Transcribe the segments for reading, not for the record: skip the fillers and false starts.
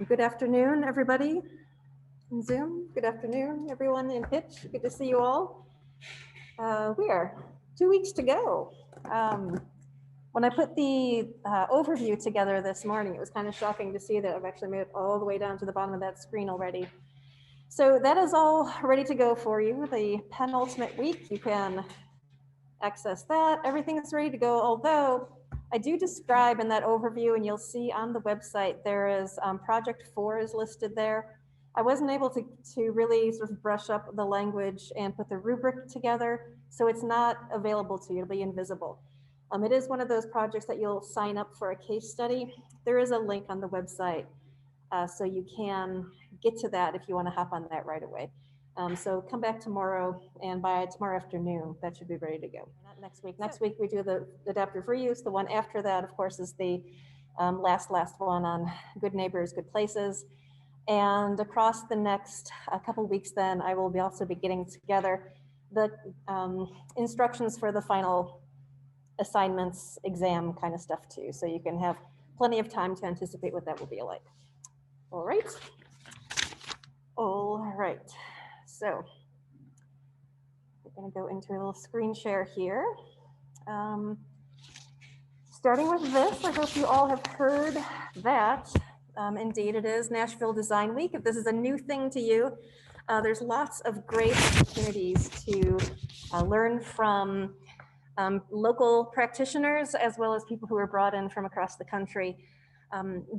Good afternoon, everybody in Zoom. Good afternoon, everyone in Pitch. Good to see you all. We are 2 weeks to go. When I put the overview together this morning, it was kind of shocking to see that I've actually made it all the way down to the bottom of that screen already. So that is all ready to go for you. The penultimate week, you can access that. Everything is ready to go, although I do describe in that overview, and you'll see on the website, there is Project 4 is listed there. I wasn't able to really sort of brush up the language and put the rubric together, so it's not available to you, it'll be invisible. It is one of those projects that you'll sign up for a case study. There is a link on the website, so you can get to that if you want to hop on that right away. So come back tomorrow, and by tomorrow afternoon, that should be ready to go. Not next week. Next week, we do the adaptive reuse. The one after that, of course, is the last one on good neighbors, good places. And across the next couple weeks, then, I will also be getting together the instructions for the final assignments, exam kind of stuff too. So you can have plenty of time to anticipate what that will be like. All right. All right. So we're going to go into a little screen share here. Starting with this, I hope you all have heard that. Indeed, it is Nashville Design Week. If this is a new thing to you, there's lots of great opportunities to learn from local practitioners as well as people who are brought in from across the country.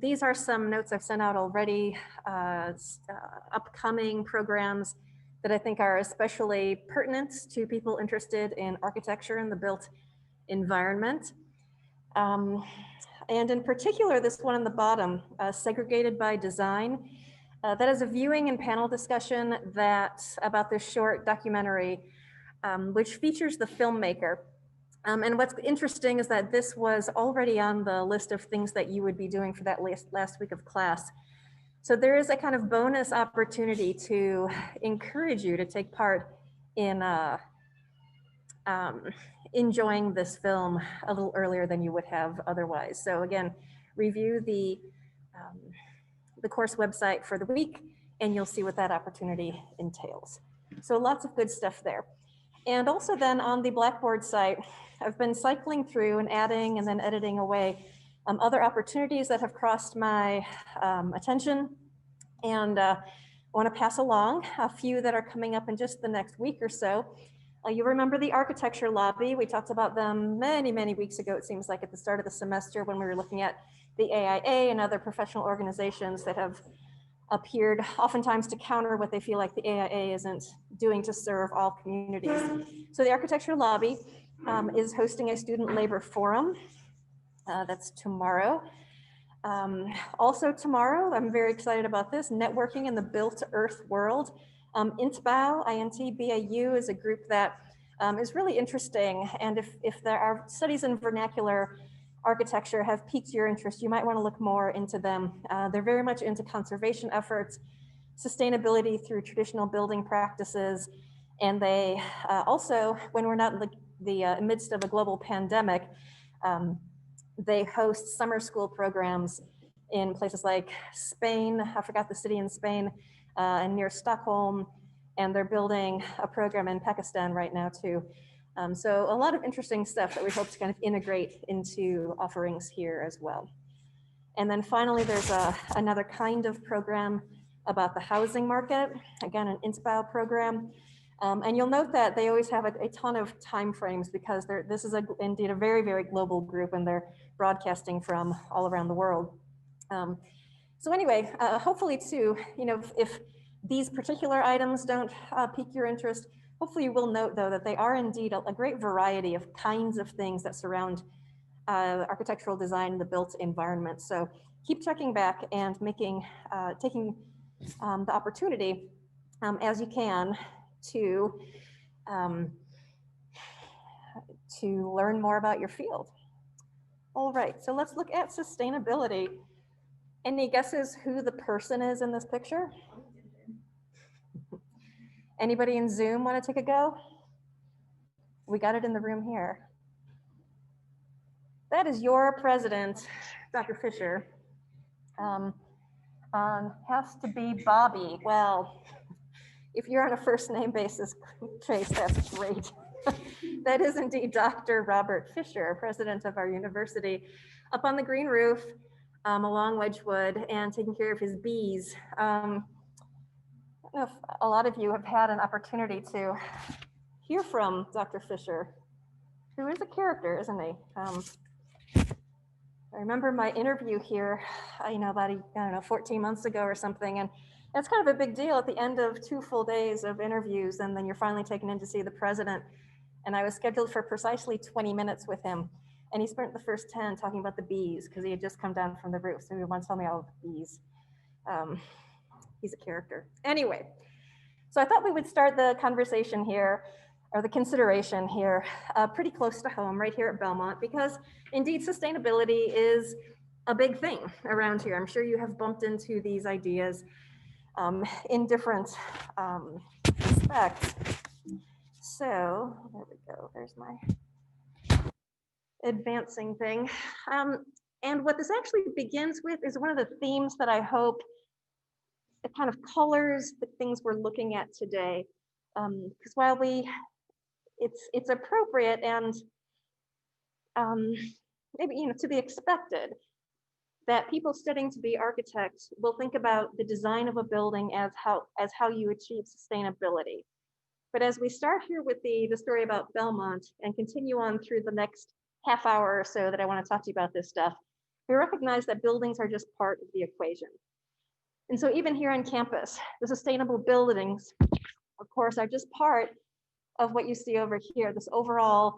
These are some notes I've sent out already, upcoming programs that I think are especially pertinent to people interested in architecture and the built environment. And in particular, this one on the bottom, Segregated by Design. That is a viewing and panel discussion about this short documentary, which features the filmmaker. And what's interesting is that this was already on the list of things that you would be doing for that last week of class. So there is a kind of bonus opportunity to encourage you to take part in enjoying this film a little earlier than you would have otherwise. So again, review the course website for the week, and you'll see what that opportunity entails. So lots of good stuff there. And also then on the Blackboard site, I've been cycling through and adding and then editing away other opportunities that have crossed my attention, and I want to pass along a few that are coming up in just the next week or so. You remember the architecture lobby. We talked about them many weeks ago, it seems like, at the start of the semester when we were looking at the AIA and other professional organizations that have appeared oftentimes to counter what they feel like the AIA isn't doing to serve all communities. So the architecture lobby is hosting a student labor forum. That's tomorrow. Also tomorrow, I'm very excited about this, networking in the built earth world. INTBAU, INTBAU is a group that is really interesting. And if there are studies in vernacular architecture have piqued your interest, you might want to look more into them. They're very much into conservation efforts, sustainability through traditional building practices. And they also, when we're not in the midst of a global pandemic, they host summer school programs in places like Spain. I forgot the city in Spain, and near Stockholm. And they're building a program in Pakistan right now too. So a lot of interesting stuff that we hope to kind of integrate into offerings here as well. And then finally, there's another kind of program about the housing market, again, an INTBAU program. And you'll note that they always have a ton of time frames because this is indeed a very global group, and they're broadcasting from all around the world. So anyway, hopefully too, if these particular items don't pique your interest, hopefully you will note though that they are indeed a great variety of kinds of things that surround architectural design in the built environment. So keep checking back and taking the opportunity as you can to learn more about your field. All right, so let's look at sustainability. Any guesses who the person is in this picture? Anybody in Zoom want to take a go? We got it in the room here. That is your president, Dr. Fisher. Has to be Bobby. Well, if you're on a first name basis, Trace, that's great. That is indeed Dr. Robert Fisher, president of our university, up on the green roof along Wedgwood and taking care of his bees. I don't know if a lot of you have had an opportunity to hear from Dr. Fisher, who is a character, isn't he? I remember my interview here, about 14 months ago or something, and it's kind of a big deal at the end of 2 full days of interviews, and then you're finally taken in to see the president. And I was scheduled for precisely 20 minutes with him, and he spent the first 10 talking about the bees because he had just come down from the roof, so he wanted to tell me all of the bees. He's a character. Anyway, so I thought we would start the conversation here, or the consideration here, pretty close to home, right here at Belmont, because indeed sustainability is a big thing around here. I'm sure you have bumped into these ideas in different respects. So there we go, there's my advancing thing. And what this actually begins with is one of the themes that I hope it kind of colors the things we're looking at today. Because while it's appropriate and maybe to be expected that people studying to be architects will think about the design of a building as how you achieve sustainability. But as we start here with the story about Belmont and continue on through the next half hour or so that I want to talk to you about this stuff, we recognize that buildings are just part of the equation. And so even here on campus, the sustainable buildings, of course, are just part of what you see over here, this overall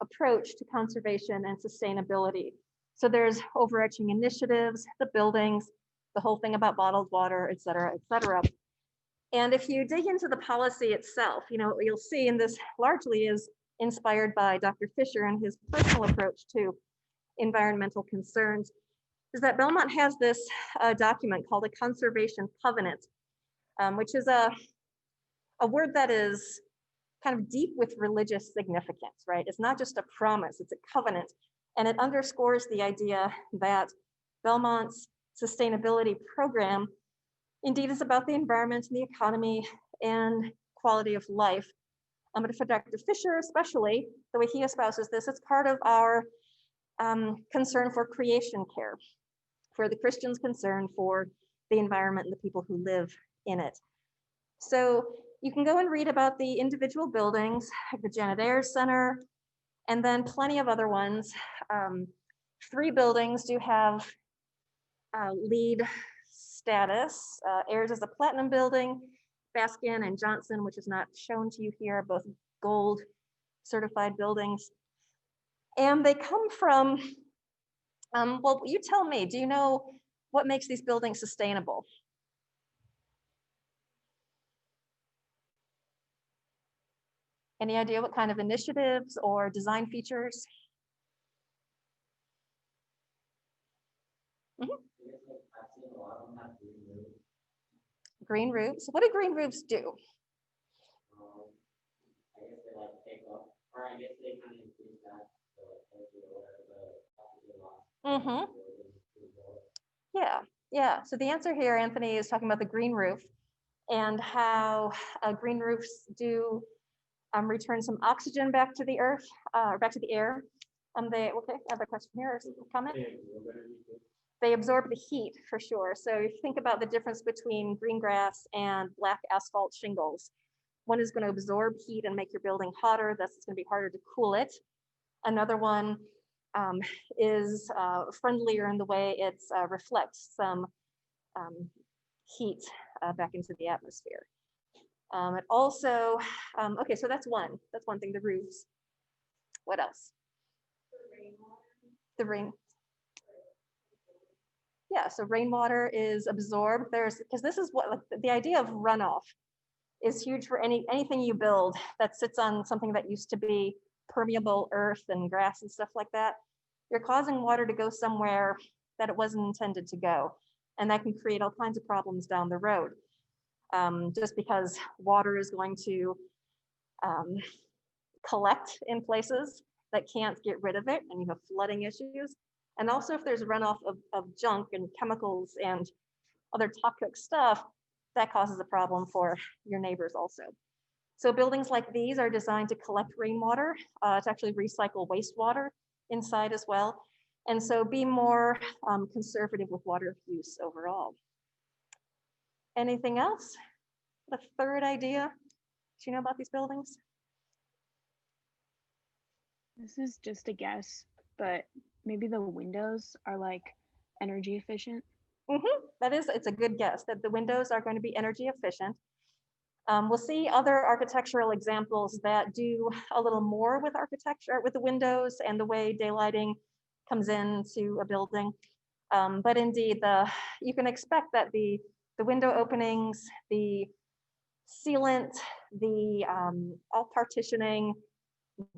approach to conservation and sustainability. So there's overarching initiatives, the buildings, the whole thing about bottled water, et cetera, et cetera. And if you dig into the policy itself, what you'll see, and this largely is inspired by Dr. Fisher and his personal approach to environmental concerns, is that Belmont has this document called a conservation covenant, which is a word that is kind of deep with religious significance, right? It's not just a promise, it's a covenant. And it underscores the idea that Belmont's sustainability program indeed is about the environment and the economy and quality of life. But for Dr. Fisher especially, the way he espouses this, it's part of our concern for creation care, for the Christians' concern for the environment and the people who live in it. So you can go and read about the individual buildings, like the Janet Ayers Center, and then plenty of other ones. 3 buildings do have LEED status. Ayers is a platinum building. Baskin and Johnson, which is not shown to you here, are both gold certified buildings. And they come from, well, you tell me, do you know what makes these buildings sustainable? Any idea what kind of initiatives or design features? Green roofs. What do green roofs do? I guess they like take up, or I guess they kind of increase that. Yeah. So the answer here, Anthony, is talking about the green roof and how green roofs do return some oxygen back to the earth, back to the air. Okay, other question here or comment? They absorb the heat for sure. So if you think about the difference between green grass and black asphalt shingles, one is going to absorb heat and make your building hotter. Thus, it's going to be harder to cool it. Another one is friendlier in the way it reflects some heat back into the atmosphere. It also, okay, so that's one thing, the roofs. What else? The rain. Yeah, so rainwater is absorbed. Because this is what, like, the idea of runoff is huge for anything you build that sits on something that used to be permeable earth and grass and stuff like that. You're causing water to go somewhere that it wasn't intended to go. And that can create all kinds of problems down the road. Just because water is going to collect in places that can't get rid of it, and you have flooding issues. And also if there's runoff of junk and chemicals and other toxic stuff, that causes a problem for your neighbors also. So buildings like these are designed to collect rainwater, to actually recycle wastewater inside as well. And so be more conservative with water use overall. Anything else? The third idea, do you know about these buildings? This is just a guess, but maybe the windows are like energy efficient. It's a good guess that the windows are going to be energy efficient. We'll see other architectural examples that do a little more with architecture, with the windows and the way daylighting comes into a building. But indeed, you can expect that the window openings, the sealant, the all partitioning,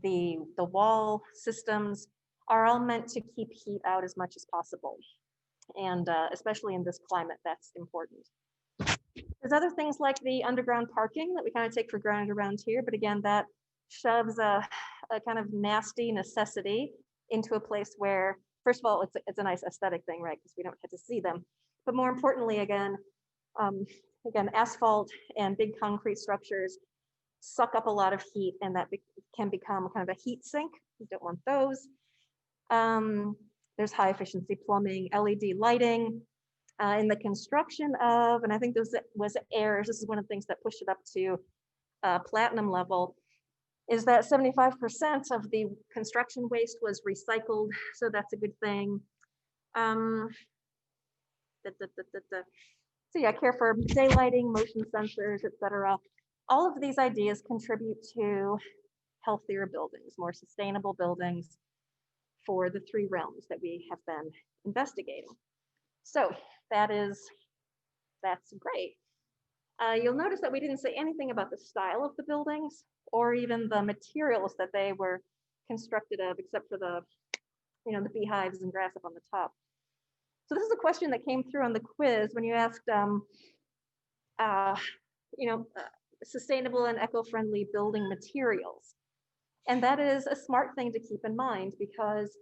the wall systems are all meant to keep heat out as much as possible. And especially in this climate, that's important. There's other things like the underground parking that we kind of take for granted around here, but again, that shoves a kind of nasty necessity into a place where, first of all, it's a nice aesthetic thing, right? Because we don't get to see them. But more importantly, again, asphalt and big concrete structures suck up a lot of heat, and that can become kind of a heat sink. We don't want those. There's high efficiency plumbing, LED lighting, in the construction of, and I think this was airs, this is one of the things that pushed it up to platinum level, is that 75% of the construction waste was recycled, so that's a good thing. So yeah, care for daylighting, motion sensors, etc. All of these ideas contribute to healthier buildings, more sustainable buildings for the three realms that we have been investigating. So that's great. You'll notice that we didn't say anything about the style of the buildings or even the materials that they were constructed of, except for the beehives and grass up on the top. So this is a question that came through on the quiz when you asked, sustainable and eco-friendly building materials. And that is a smart thing to keep in mind because,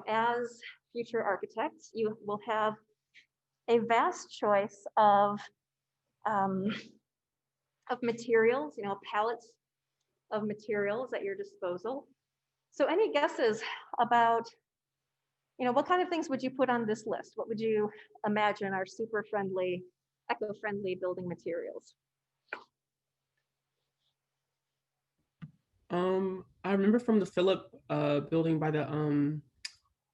as future architects, you will have a vast choice of materials, palettes of materials at your disposal. So any guesses about, what kind of things would you put on this list? What would you imagine are super friendly, eco-friendly building materials? I remember from the Philip building by the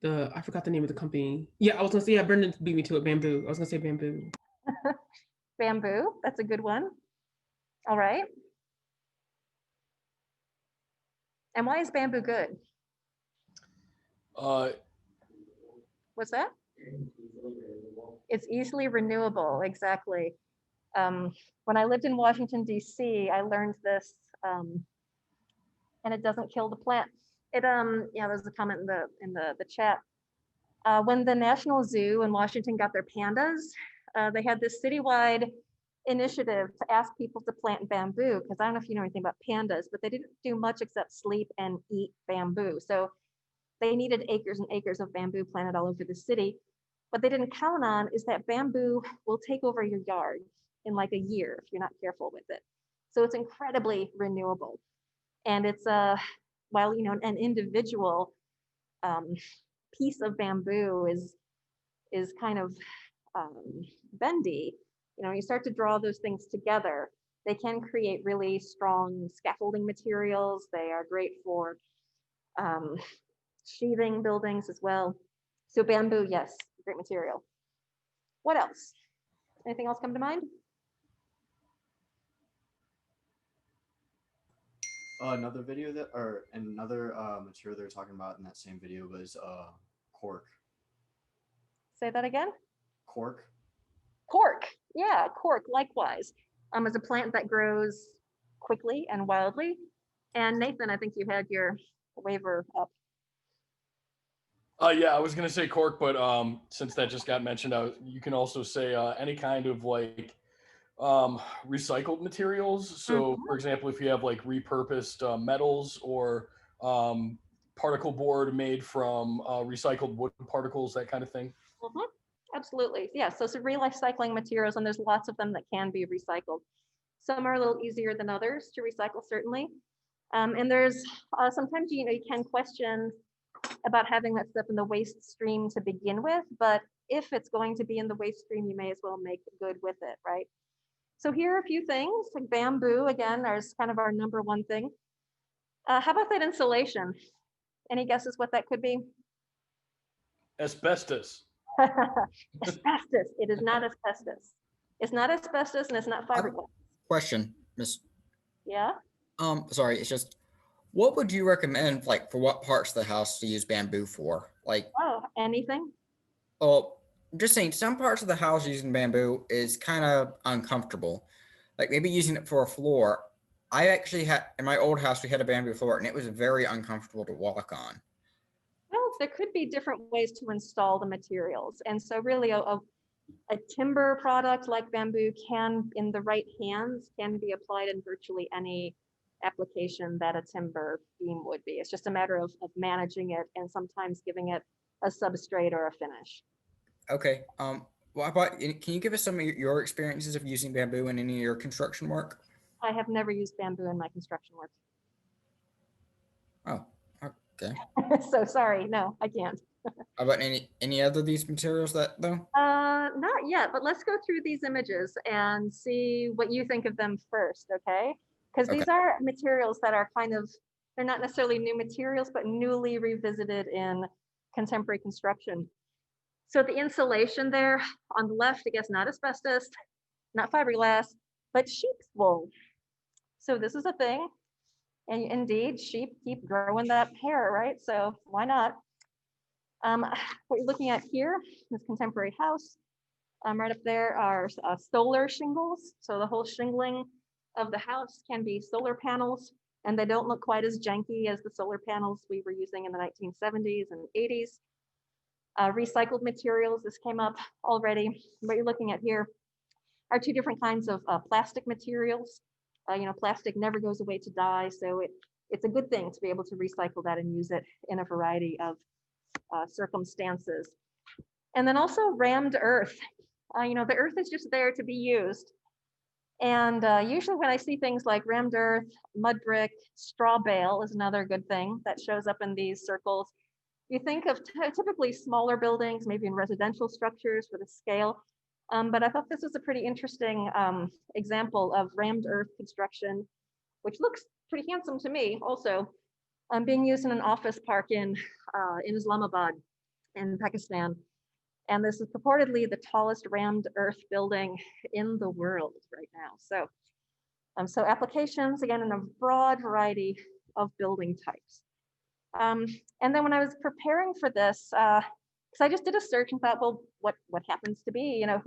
I forgot the name of the company. Yeah, I was gonna say, yeah, Brendan beat me to it, bamboo. I was gonna say bamboo. Bamboo, that's a good one. All right. And why is bamboo good? What's that? It's easily renewable, exactly. When I lived in Washington, D.C., I learned this, and it doesn't kill the plant. There's a comment in the chat. When the National Zoo in Washington got their pandas, they had this citywide initiative to ask people to plant bamboo, because I don't know if you know anything about pandas, but they didn't do much except sleep and eat bamboo. So they needed acres and acres of bamboo planted all over the city. What they didn't count on is that bamboo will take over your yard in like a year if you're not careful with it. So it's incredibly renewable. And it's while an individual piece of bamboo is kind of bendy, you start to draw those things together, they can create really strong scaffolding materials. They are great for sheathing buildings as well. So bamboo, yes, great material. What else? Anything else come to mind? Another video another material they were talking about in that same video was cork. Say that again? Cork. Cork, yeah, cork likewise. Is a plant that grows quickly and wildly. And Nathan, I think you had your waiver up. Yeah, I was gonna say cork, but since that just got mentioned, you can also say any kind of like recycled materials. So, for example, if you have like repurposed metals or particle board made from recycled wood particles, that kind of thing. absolutely. Yeah, so some recycling materials, and there's lots of them that can be recycled. Some are a little easier than others to recycle, certainly. And there's sometimes, you know, you can question about having that stuff in the waste stream to begin with, but if it's going to be in the waste stream, you may as well make good with it, right? So here are a few things, like bamboo, again, is kind of our number one thing. How about that insulation? Any guesses what that could be? Asbestos. Asbestos. It is not asbestos. It's not asbestos and it's not fiberglass. Question, Miss. Yeah. Sorry, it's just, what would you recommend, like, for what parts of the house to use bamboo for? Like, Oh, anything? well, I'm just saying, some parts of the house using bamboo is kind of uncomfortable. Like maybe using it for a floor. I actually had, in my old house, we had a bamboo floor and it was very uncomfortable to walk on. Well, there could be different ways to install the materials. And so really a timber product like bamboo can, in the right hands, can be applied in virtually any application that a timber beam would be. It's just a matter of managing it and sometimes giving it a substrate or a finish. Okay. Well, how about, can you give us some of your experiences of using bamboo in any of your construction work? I have never used bamboo in my construction work. Oh, okay. So sorry, no, I can't. How about any other of these materials that though? Not yet, but let's go through these images and see what you think of them first, okay? Because these are materials that are kind of, they're not necessarily new materials, but newly revisited in contemporary construction. So the insulation there on the left, I guess not asbestos, not fiberglass, but sheep's wool. So this is a thing. And indeed, sheep keep growing that hair, right? So why not? What you're looking at here, this contemporary house, right up there are solar shingles. So the whole shingling of the house can be solar panels, and they don't look quite as janky as the solar panels we were using in the 1970s and 80s. Recycled materials, this came up already. What you're looking at here are two different kinds of plastic materials. You know, plastic never goes away to die, so it's a good thing to be able to recycle that and use it in a variety of circumstances. And then also rammed earth. You know, the earth is just there to be used. And usually when I see things like rammed earth, mud brick, straw bale is another good thing that shows up in these circles. You think of typically smaller buildings, maybe in residential structures with a scale. But I thought this was a pretty interesting example of rammed earth construction, which looks pretty handsome to me also, being used in an office park in Islamabad in Pakistan. And this is purportedly the tallest rammed earth building in the world right now. So, so applications, again, in a broad variety of building types. And then when I was preparing for this, because I just did a search and thought, well, what happens to be, you know,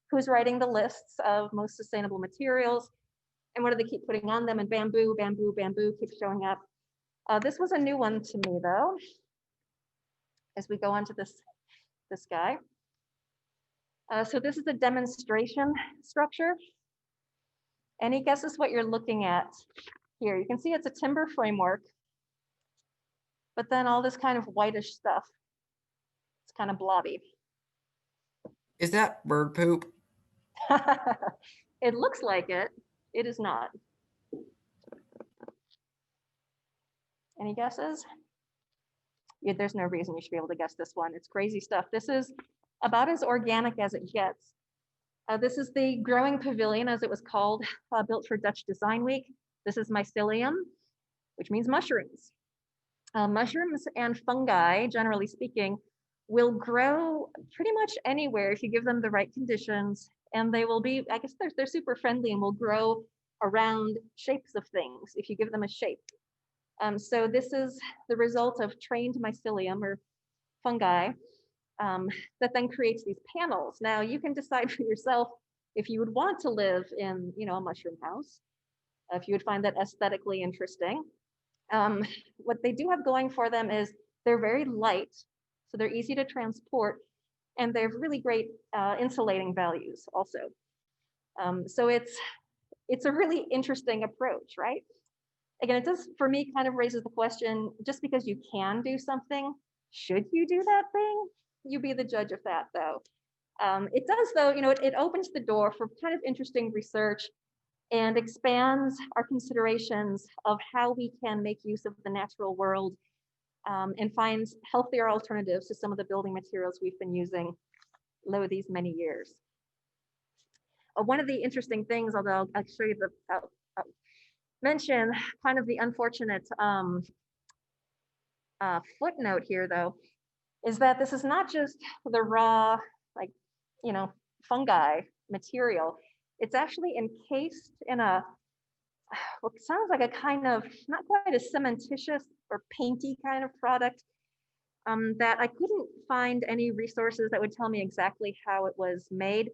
who's writing the lists of most sustainable materials and what do they keep putting on them? And bamboo, bamboo, bamboo keeps showing up. This was a new one to me though, as we go on to this guy. So this is a demonstration structure. Any guesses what you're looking at here? You can see it's a timber framework, but then all this kind of whitish stuff. It's kind of blobby. Is that bird poop? It looks like it. It is not. Any guesses? Yeah, there's no reason you should be able to guess this one. It's crazy stuff. This is about as organic as it gets. This is the growing pavilion, as it was called, built for Dutch Design Week. This is mycelium, which means mushrooms. Mushrooms and fungi, generally speaking, will grow pretty much anywhere if you give them the right conditions. And they will be, I guess they're super friendly and will grow around shapes of things if you give them a shape. So this is the result of trained mycelium or fungi that then creates these panels. Now you can decide for yourself if you would want to live in, you know, a mushroom house, if you would find that aesthetically interesting. What they do have going for them is they're very light, so they're easy to transport, and they have really great insulating values also. So it's a really interesting approach, right? Again, it does, for me, kind of raises the question, just because you can do something, should you do that thing? You be the judge of that, though. It does, though, it opens the door for kind of interesting research and expands our considerations of how we can make use of the natural world and find healthier alternatives to some of the building materials we've been using these many years. One of the interesting things, although I'll show you I'll mention kind of the unfortunate footnote here, though, is that this is not just the raw, like, fungi material. It's actually encased in what sounds like a kind of, not quite a cementitious or painty kind of product that I couldn't find any resources that would tell me exactly how it was made.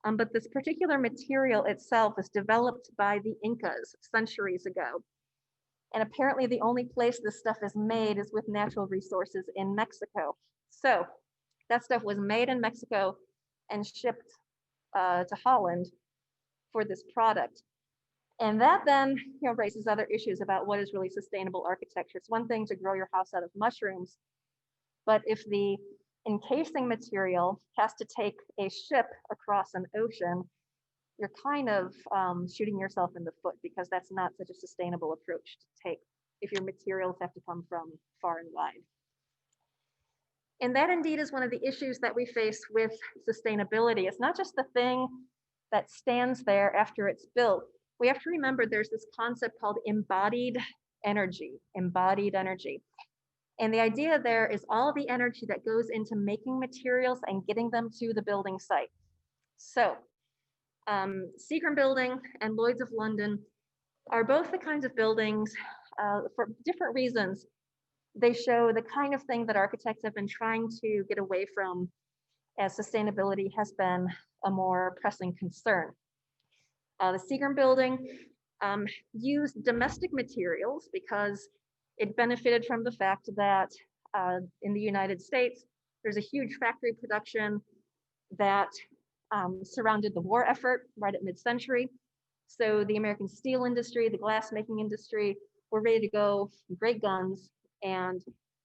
But this particular material itself was developed by the Incas centuries ago. And apparently the only place this stuff is made is with natural resources in Mexico. So that stuff was made in Mexico and shipped to Holland for this product. And that then raises other issues about what is really sustainable architecture. It's one thing to grow your house out of mushrooms, but if the encasing material has to take a ship across an ocean, you're kind of shooting yourself in the foot, because that's not such a sustainable approach to take if your materials have to come from far and wide. And that indeed is one of the issues that we face with sustainability. It's not just the thing that stands there after it's built. We have to remember there's this concept called embodied energy. And the idea there is all the energy that goes into making materials and getting them to the building site. So Seagram Building and Lloyd's of London are both the kinds of buildings, for different reasons, they show the kind of thing that architects have been trying to get away from, as sustainability has been a more pressing concern. The Seagram Building used domestic materials because it benefited from the fact that in the United States, there's a huge factory production that surrounded the war effort right at mid-century. So the American steel industry, the glass making industry, were ready to go, great guns, and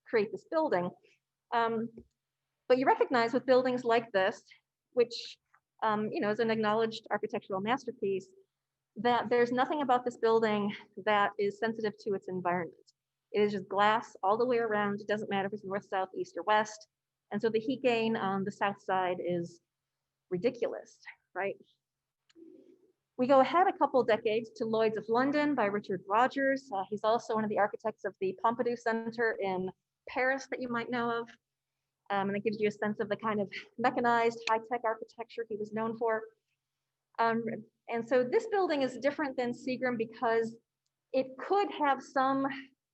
create this building. But you recognize with buildings like this, which is an acknowledged architectural masterpiece, that there's nothing about this building that is sensitive to its environment. It is just glass all the way around. It doesn't matter if it's north, south, east, or west. And so the heat gain on the south side is ridiculous, right? We go ahead a couple decades to Lloyd's of London by Richard Rogers. He's also one of the architects of the Pompidou Center in Paris that you might know of. And it gives you a sense of the kind of mechanized high-tech architecture he was known for. And so this building is different than Seagram because it could have some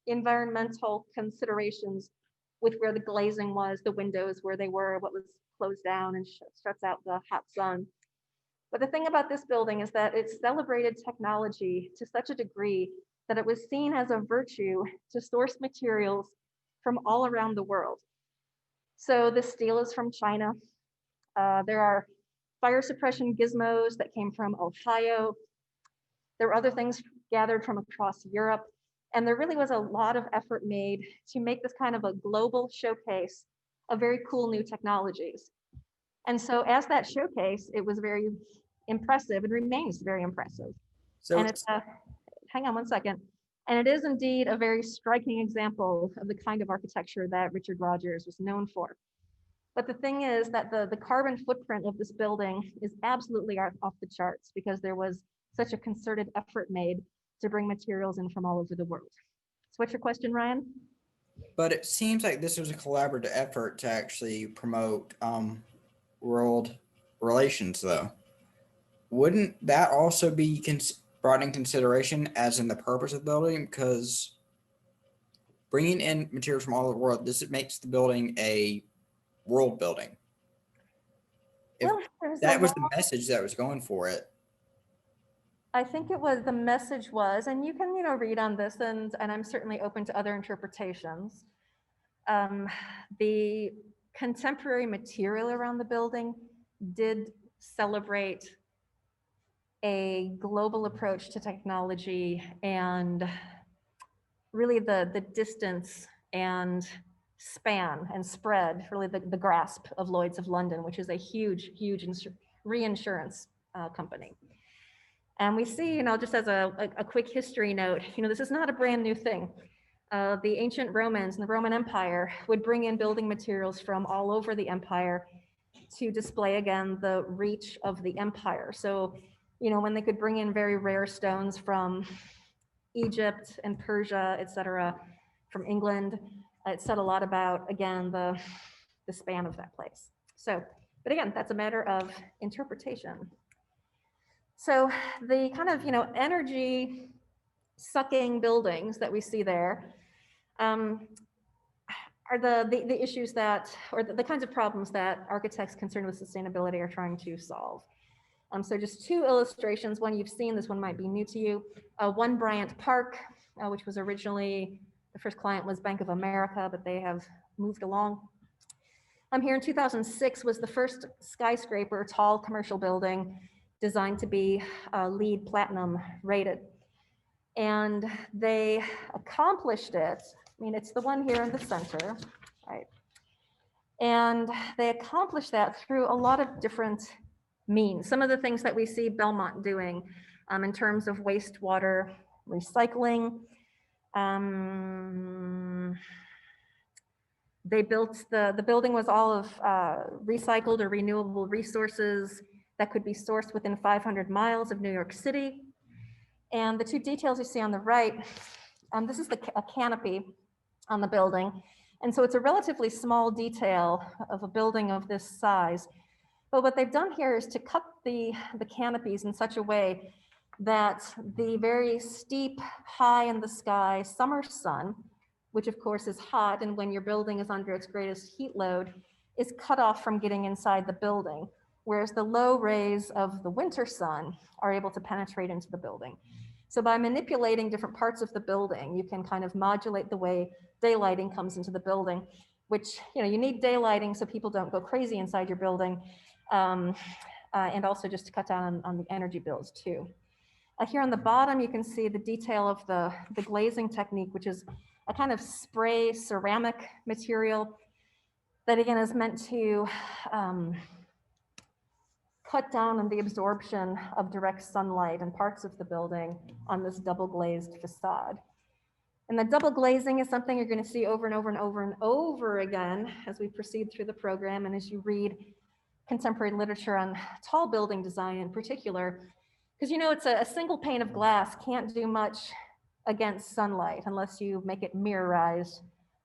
environmental considerations with where the glazing was, the windows where they were, what was closed down and shuts out the hot sun. But the thing about this building is that it celebrated technology to such a degree that it was seen as a virtue to source materials from all around the world. So the steel is from China. There are fire suppression gizmos that came from Ohio. There were other things gathered from across Europe. And there really was a lot of effort made to make this kind of a global showcase of very cool new technologies. And so as that showcase, it was very impressive and remains very impressive. So and it's, hang on one second. And it is indeed a very striking example of the kind of architecture that Richard Rogers was known for. But the thing is that the carbon footprint of this building is absolutely off the charts because there was such a concerted effort made to bring materials in from all over the world. So what's your question, Ryan? But it seems like this was a collaborative effort to actually promote world relations, though. Wouldn't that also be brought in consideration as in the purpose of the building? Because bringing in materials from all over the world, this makes the building a world building. If Well, that was the message that was going for it. I think it was, the message was, and you can, read on this, and I'm certainly open to other interpretations. The contemporary material around the building did celebrate a global approach to technology and really the distance and span and spread really the grasp of Lloyd's of London, which is a huge, huge reinsurance company. And we see, just as a quick history note, this is not a brand new thing. The ancient Romans and the Roman Empire would bring in building materials from all over the empire to display, again, the reach of the empire. So, when they could bring in very rare stones from Egypt and Persia, etc., from England, it said a lot about, again, the span of that place. So, but again, that's a matter of interpretation. So the kind of, energy sucking buildings that we see there are the issues that, or the kinds of problems that architects concerned with sustainability are trying to solve. So just two illustrations. One you've seen, this one might be new to you. One Bryant Park, which was originally, the first client was Bank of America, but they have moved along. Here in 2006 was the first skyscraper, tall commercial building designed to be LEED Platinum rated. And they accomplished it. I mean, it's the one here in the center, right? And they accomplished that through a lot of different means. Some of the things that we see Belmont doing in terms of wastewater recycling. They built, the building was all of recycled or renewable resources that could be sourced within 500 miles of New York City. And the two details you see on the right, this is a canopy on the building. And so it's a relatively small detail of a building of this size. But what they've done here is to cut the canopies in such a way that the very steep, high in the sky summer sun, which of course is hot, and when your building is under its greatest heat load, is cut off from getting inside the building, whereas the low rays of the winter sun are able to penetrate into the building. So by manipulating different parts of the building, you can kind of modulate the way daylighting comes into the building, which, you need daylighting so people don't go crazy inside your building, and also just to cut down on the energy bills too. Here on the bottom, you can see the detail of the glazing technique, which is a kind of spray ceramic material that again is meant to cut down on the absorption of direct sunlight in parts of the building on this double glazed facade. And the double glazing is something you're going to see over and over and over and over again as we proceed through the program and as you read contemporary literature on tall building design in particular, because it's a single pane of glass can't do much against sunlight unless you make it mirrorized,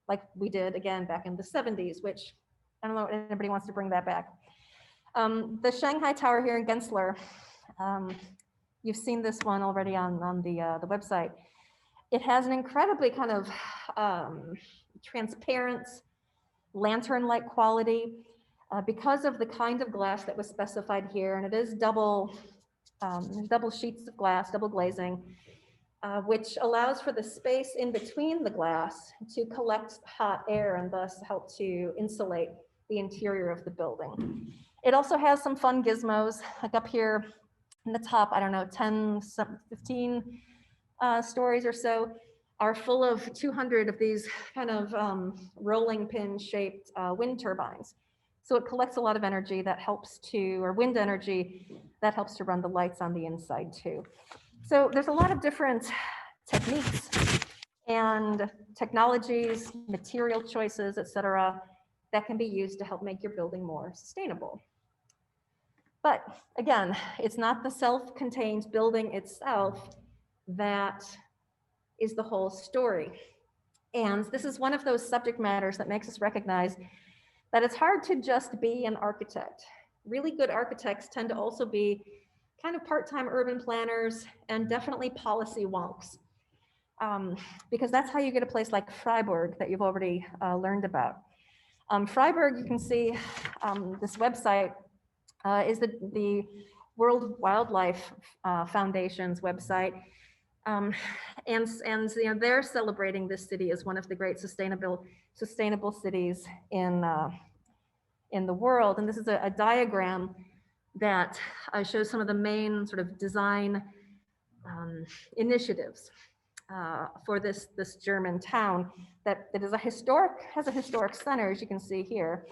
like we did again back in the 70s, which I don't know if anybody wants to bring that back. The Shanghai Tower here in Gensler, you've seen this one already on the website. It has an incredibly kind of transparent lantern-like quality because of the kind of glass that was specified here, and it is double sheets of glass, double glazing, which allows for the space in between the glass to collect hot air and thus help to insulate the interior of the building. It also has some fun gizmos, like up here in the top, I don't know, 10, 15 stories or so are full of 200 of these kind of rolling pin shaped wind turbines. So it collects a lot of energy that helps to, or wind energy that helps to run the lights on the inside too. So there's a lot of different techniques and technologies, material choices, et cetera, that can be used to help make your building more sustainable. But again, it's not the self-contained building itself that is the whole story. And this is one of those subject matters that makes us recognize that it's hard to just be an architect. Really good architects tend to also be kind of part-time urban planners and definitely policy wonks. Because that's how you get a place like Freiburg that you've already learned about. Freiburg, you can see this website is the World Wildlife Foundation's website. And they're celebrating this city as one of the great sustainable cities in the world. And this is a diagram that shows some of the main sort of design initiatives. for this German town that is has a historic center, as you can see here,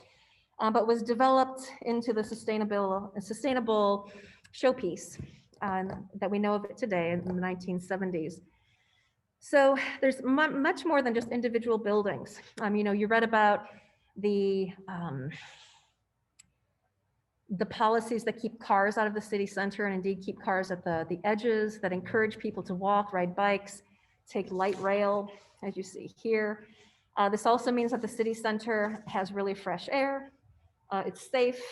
but was developed into the sustainable showpiece that we know of it today in the 1970s. So there's much more than just individual buildings. You know, you read about the policies that keep cars out of the city center and indeed keep cars at the edges, that encourage people to walk, ride bikes, take light rail, as you see here. This also means that the city center has really fresh air, it's safe,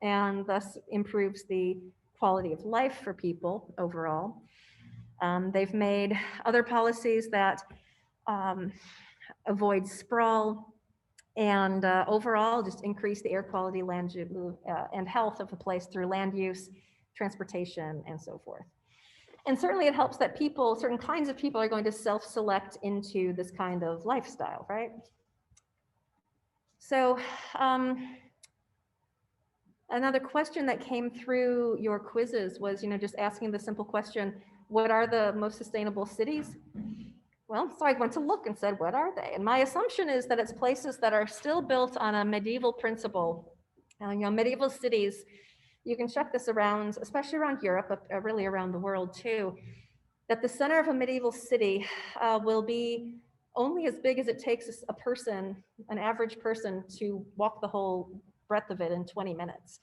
and thus improves the quality of life for people overall. They've made other policies that avoid sprawl and overall just increase the air quality, land and health of the place through land use, transportation, and so forth. And certainly it helps that people, certain kinds of people, are going to self-select into this kind of lifestyle, right? So another question that came through your quizzes was, you know, just asking the simple question, what are the most sustainable cities? Well, so I went to look and said, what are they? And my assumption is that it's places that are still built on a medieval principle. You know, medieval cities, you can check this around, especially around Europe, but really around the world too, that the center of a medieval city will be only as big as it takes a person, an average person, to walk the whole breadth of it in 20 minutes.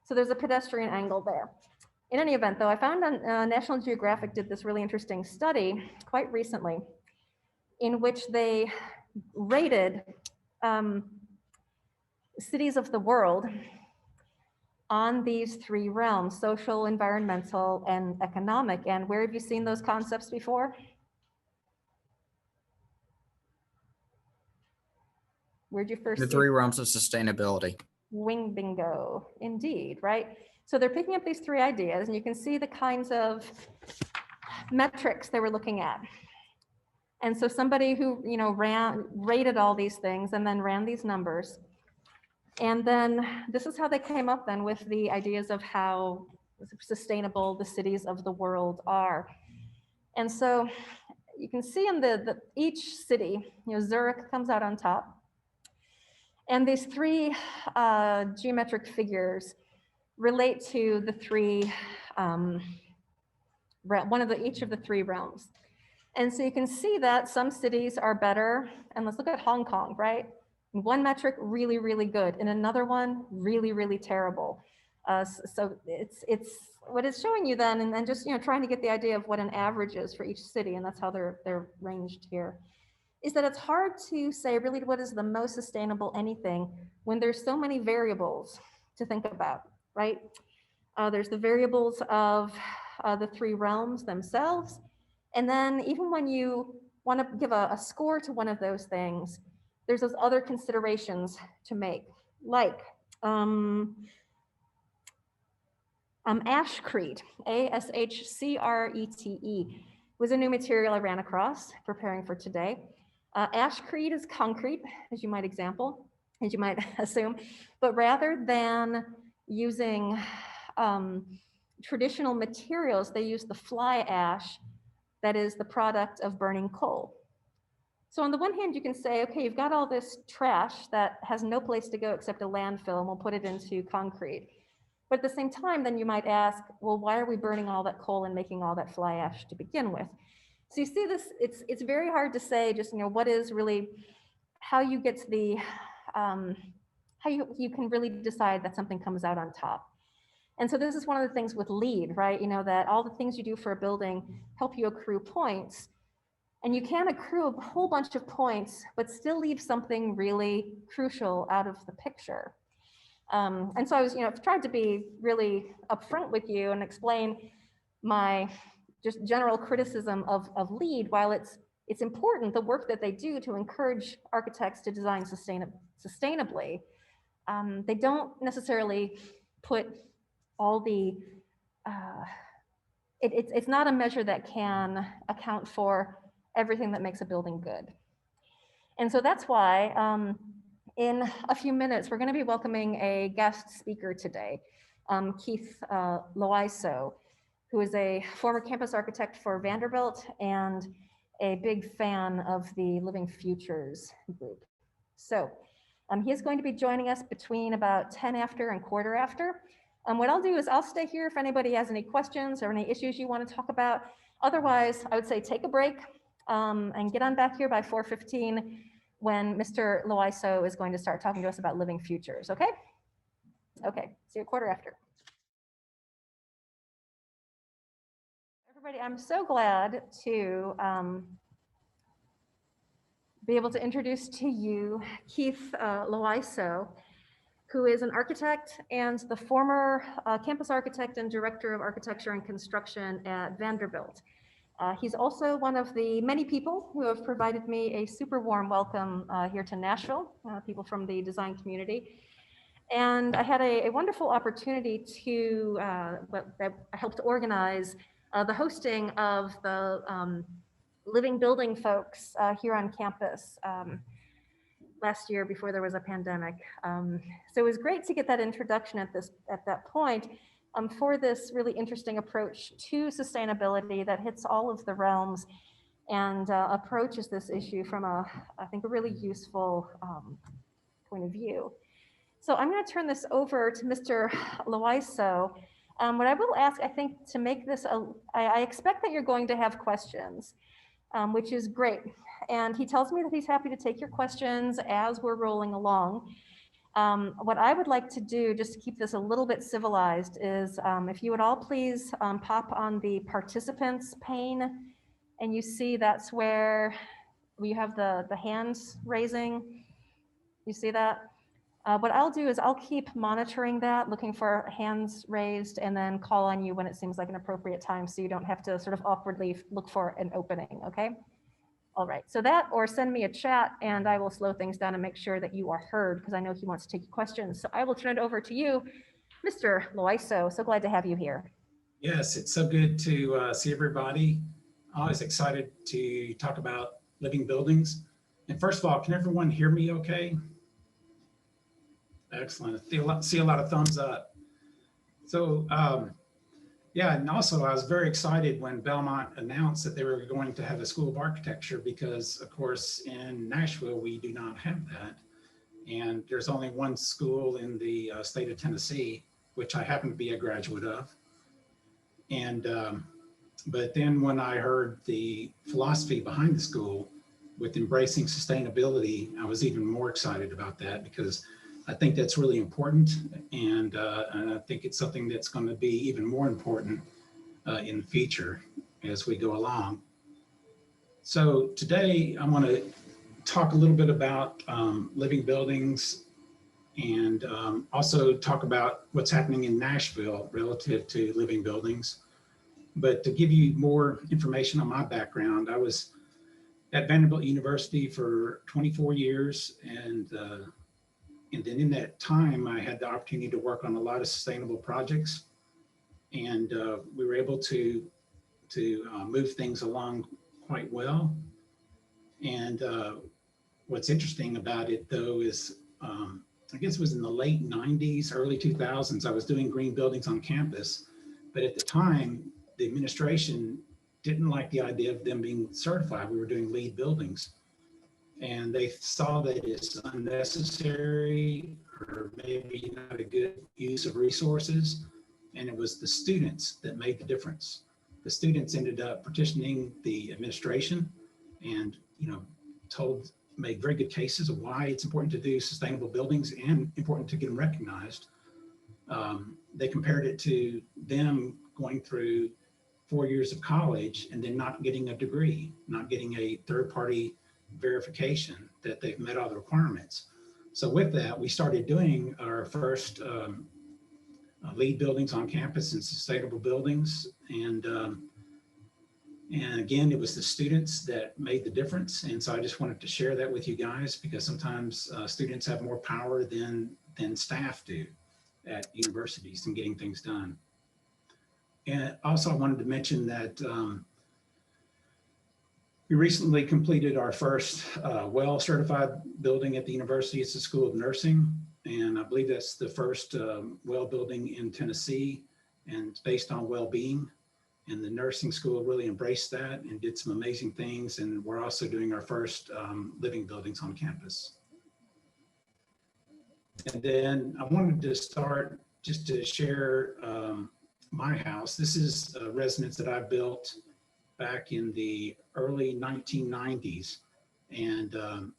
So there's a pedestrian angle there. In any event, though, I found on National Geographic did this really interesting study quite recently in which they rated cities of the world on these three realms: social, environmental, and economic. And where have you seen those concepts before? Where'd you first The see three realms of sustainability. Wing bingo, indeed, right? So they're picking up these three ideas, and you can see the kinds of metrics they were looking at. And so somebody who, you know, rated all these things and then ran these numbers. And then this is how they came up then with the ideas of how sustainable the cities of the world are. And so you can see in each city, you know, Zurich comes out on top. And these three geometric figures relate to the three, each of the three realms. And so you can see that some cities are better, and let's look at Hong Kong, right? In one metric, really, really good. In another one, really, really terrible. So it's what it's showing you then, and then just, you know, trying to get the idea of what an average is for each city, and that's how they're ranged here, is that it's hard to say really what is the most sustainable anything when there's so many variables to think about, right? There's the variables of the three realms themselves. And then even when you want to give a score to one of those things, there's those other considerations to make, like ashcrete, ASHCRETE, was a new material I ran across preparing for today. Ashcrete is concrete, as you might assume, but rather than using traditional materials, they use the fly ash that is the product of burning coal. So on the one hand, you can say, okay, you've got all this trash that has no place to go except a landfill, and we'll put it into concrete. But at the same time, then you might ask, well, why are we burning all that coal and making all that fly ash to begin with? So you see this, it's very hard to say just, you know, what is really, how you get to the, how you can really decide that something comes out on top. And so this is one of the things with LEED, right? You know, that all the things you do for a building help you accrue points. And you can accrue a whole bunch of points, but still leave something really crucial out of the picture. And so I was, you know, tried to be really upfront with you and explain my just general criticism of LEED. While it's important, the work that they do to encourage architects to design sustainably, they don't necessarily put all the, it's not a measure that can account for everything that makes a building good. And so that's why in a few minutes, we're going to be welcoming a guest speaker today, Keith Loiseau, who is a former campus architect for Vanderbilt and a big fan of the Living Futures group. So he is going to be joining us between about 10 after and quarter after. What I'll do is I'll stay here if anybody has any questions or any issues you want to talk about. Otherwise, I would say take a break and get on back here by 4:15 when Mr. Loiseau is going to start talking to us about Living Futures, okay? Okay, see you quarter after. Everybody, I'm so glad to be able to introduce to you Keith Loiseau, who is an architect and the former campus architect and director of architecture and construction at Vanderbilt. He's also one of the many people who have provided me a super warm welcome here to Nashville, people from the design community. And I had a wonderful opportunity to, I helped organize the hosting of the Living Building folks here on campus last year before there was a pandemic. So it was great to get that introduction at that point for this really interesting approach to sustainability that hits all of the realms and approaches this issue from I think a really useful point of view. So I'm going to turn this over to Mr. Loiseau. What I will ask, I think, to make this, I expect that you're going to have questions, which is great. And he tells me that he's happy to take your questions as we're rolling along. What I would like to do, just to keep this a little bit civilized, is if you would all please pop on the participants pane, and you see that's where we have the hands raising. You see that? What I'll do is I'll keep monitoring that, looking for hands raised, and then call on you when it seems like an appropriate time, so you don't have to sort of awkwardly look for an opening, okay? All right, so that, or send me a chat, and I will slow things down and make sure that you are heard, because I know he wants to take your questions. So I will turn it over to you, Mr. Loiseau. So glad to have you here. Yes, it's so good to see everybody. Always excited to talk about living buildings. And first of all, can everyone hear me okay? Excellent. I see a lot of thumbs up. So yeah, and also I was very excited when Belmont announced that they were going to have a School of Architecture, because of course in Nashville we do not have that. And there's only one school in the state of Tennessee, which I happen to be a graduate of. And but then when I heard the philosophy behind the school with embracing sustainability, I was even more excited about that, because I think that's really important, and I think it's something that's going to be even more important in the future as we go along. So today I want to talk a little bit about living buildings, and also talk about what's happening in Nashville relative to living buildings. But to give you more information on my background, I was at Vanderbilt University for 24 years, and then in that time, I had the opportunity to work on a lot of sustainable projects, and we were able to move things along quite well. And what's interesting about it, though, is I guess it was in the late 90s, early 2000s, I was doing green buildings on campus. But at the time, the administration didn't like the idea of them being certified. We were doing LEED buildings. And they saw that it's unnecessary, or maybe not a good use of resources. And it was the students that made the difference. The students ended up petitioning the administration and, made very good cases of why it's important to do sustainable buildings and important to get them recognized. They compared it to them going through 4 years of college and then not getting a degree, not getting a third-party verification that they've met all the requirements. So with that, we started doing our first LEED buildings on campus and sustainable buildings. And again, it was the students that made the difference. And so I just wanted to share that with you guys, because sometimes students have more power than staff do at universities in getting things done. And also I wanted to mention that we recently completed our first WELL certified building at the university. It's the School of Nursing. And I believe that's the first WELL building in Tennessee, and it's based on well-being. And the nursing school really embraced that and did some amazing things. And we're also doing our first living buildings on campus. And then I wanted to start just to share my house. This is a residence that I built back in the early 1990s. And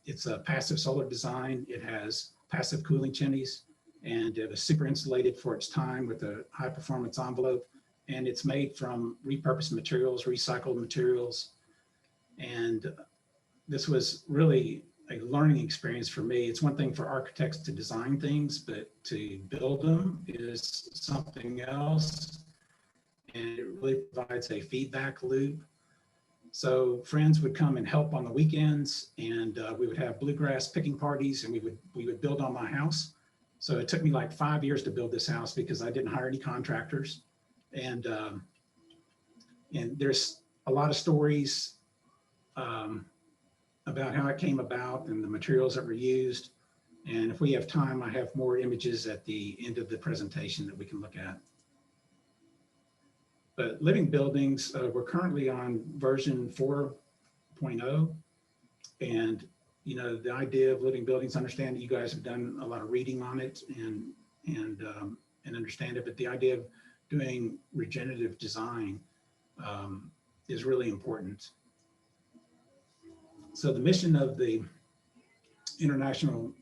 it's a passive solar design. It has passive cooling chimneys, and it was super insulated for its time with a high performance envelope. And it's made from repurposed materials, recycled materials. And this was really a learning experience for me. It's one thing for architects to design things, but to build them is something else. And it really provides a feedback loop. So friends would come and help on the weekends, and we would have bluegrass picking parties, and we would build on my house. So it took me like 5 years to build this house because I didn't hire any contractors. And there's a lot of stories about how it came about and the materials that were used. And if we have time, I have more images at the end of the presentation that we can look at. But living buildings, we're currently on version 4.0. And, you know, the idea of living buildings, understand that you guys have done a lot of reading on it and understand it, but the idea of doing regenerative design is really important. So the mission of the International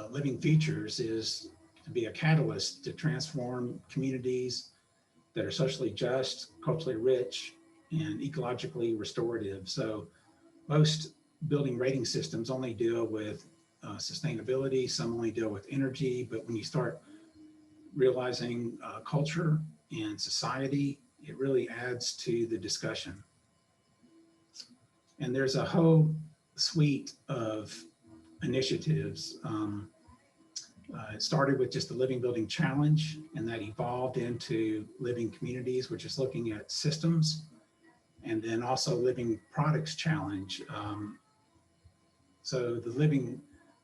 Living Features is to be a catalyst to transform communities that are socially just, culturally rich, and ecologically restorative. So most building rating systems only deal with sustainability, some only deal with energy, but when you start realizing culture and society, it really adds to the discussion. And there's a whole suite of initiatives. It started with just the Living Building Challenge, and that evolved into Living Communities, which is looking at systems, and then also Living Products Challenge. So the Living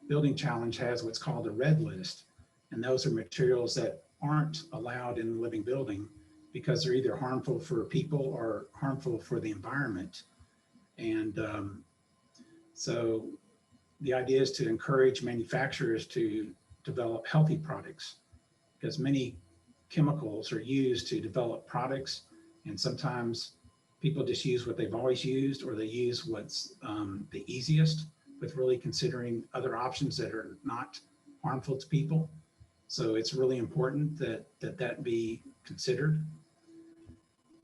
Building Challenge has what's called a red list, and those are materials that aren't allowed in the living building because they're either harmful for people or harmful for the environment. And so the idea is to encourage manufacturers to develop healthy products, because many chemicals are used to develop products, and sometimes people just use what they've always used, or they use what's the easiest, with really considering other options that are not harmful to people. So it's really important that that be considered.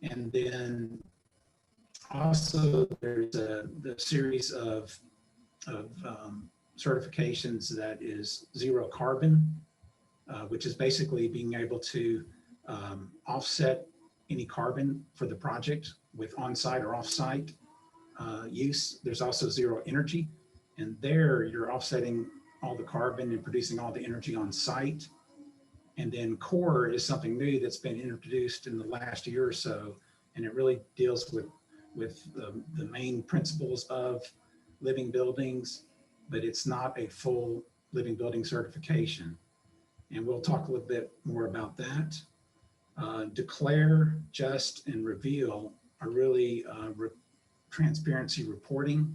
And then also there's the series of certifications that is zero carbon, which is basically being able to offset any carbon for the project with on-site or off-site use. There's also zero energy, and there you're offsetting all the carbon and producing all the energy on site. And then core is something new that's been introduced in the last year or so, and it really deals with the main principles of living buildings, but it's not a full living building certification. And we'll talk a little bit more about that. Declare, just, and reveal are really transparency reporting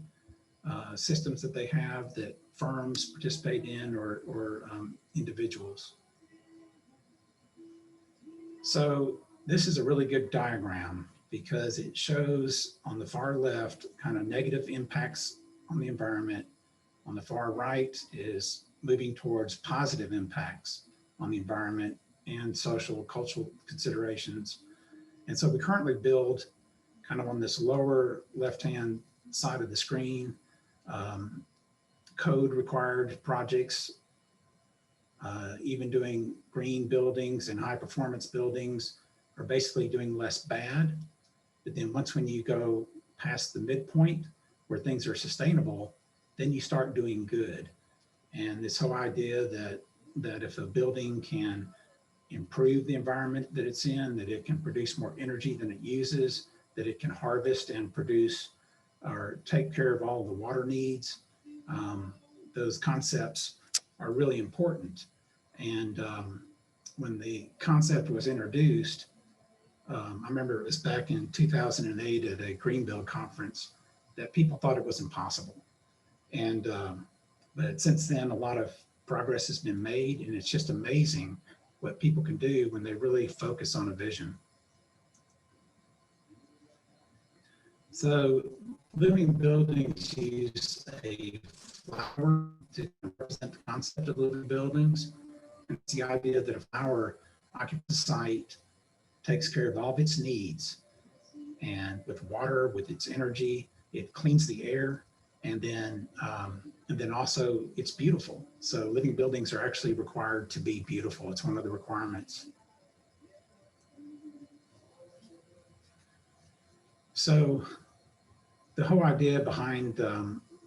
systems that they have that firms participate in, or individuals. So this is a really good diagram because it shows on the far left kind of negative impacts on the environment. On the far right is moving towards positive impacts on the environment and social, cultural considerations. And so we currently build kind of on this lower left-hand side of the screen, code required projects, even doing green buildings and high performance buildings are basically doing less bad. But then when you go past the midpoint where things are sustainable, then you start doing good. And this whole idea that if a building can improve the environment that it's in, that it can produce more energy than it uses, that it can harvest and produce or take care of all the water needs, those concepts are really important. And when the concept was introduced, I remember it was back in 2008 at a Greenbelt conference that people thought it was impossible. And, but since then, a lot of progress has been made, and it's just amazing what people can do when they really focus on a vision. So living buildings use a flower to represent the concept of living buildings. And it's the idea that a flower occupies a site, takes care of all of its needs, and with water, with its energy, it cleans the air, and then also it's beautiful. So living buildings are actually required to be beautiful. It's one of the requirements. So the whole idea behind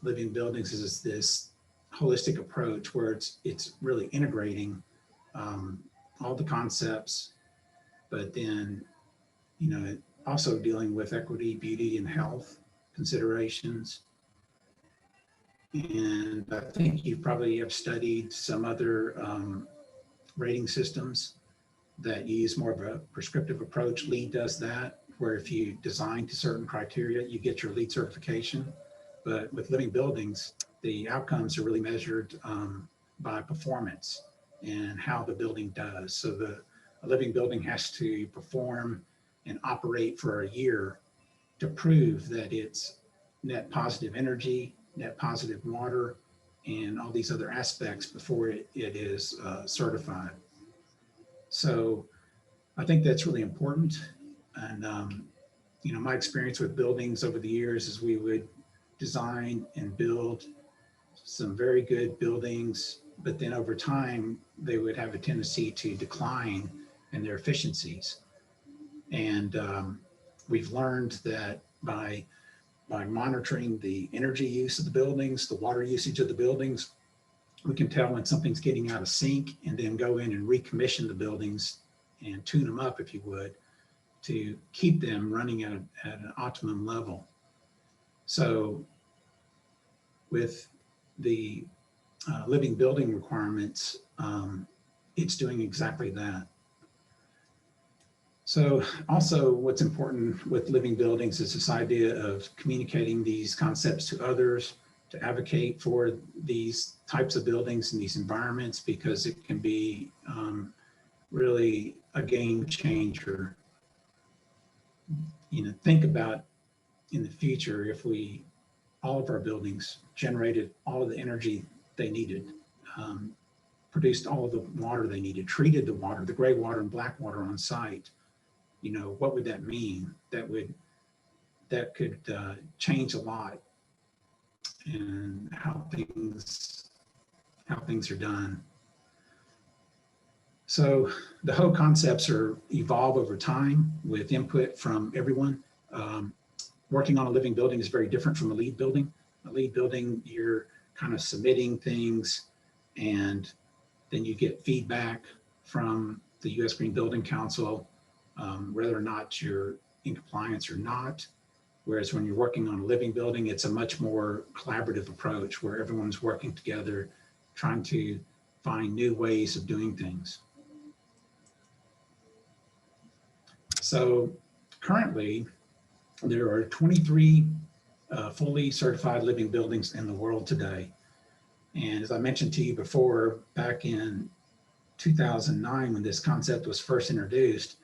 living buildings is this holistic approach where it's really integrating all the concepts, but then, you know, also dealing with equity, beauty, and health considerations. And I think you probably have studied some other rating systems that use more of a prescriptive approach. LEED does that, where if you design to certain criteria, you get your LEED certification. But with living buildings, the outcomes are really measured by performance and how the building does. So a living building has to perform and operate for a year to prove that it's net positive energy, net positive water, and all these other aspects before it is certified. So I think that's really important. And, you know, my experience with buildings over the years is we would design and build some very good buildings, but then over time, they would have a tendency to decline in their efficiencies. And we've learned that by monitoring the energy use of the buildings, the water usage of the buildings, we can tell when something's getting out of sync, and then go in and recommission the buildings and tune them up, if you would, to keep them running at an optimum level. So with the living building requirements, it's doing exactly that. So also what's important with living buildings is this idea of communicating these concepts to others, to advocate for these types of buildings and these environments, because it can be really a game changer. You know, think about in the future, if all of our buildings generated all of the energy they needed, produced all of the water they needed, treated the water, the gray water and black water on site, you know, what would that mean? That could change a lot in how things are done. So the whole concepts evolve over time with input from everyone. Working on a living building is very different from a LEED building. A LEED building, you're kind of submitting things, and then you get feedback from the U.S. Green Building Council, whether or not you're in compliance or not. Whereas when you're working on a living building, it's a much more collaborative approach where everyone's working together, trying to find new ways of doing things. So currently, there are 23 fully certified living buildings in the world today. And as I mentioned to you before, back in 2009, when this concept was first introduced,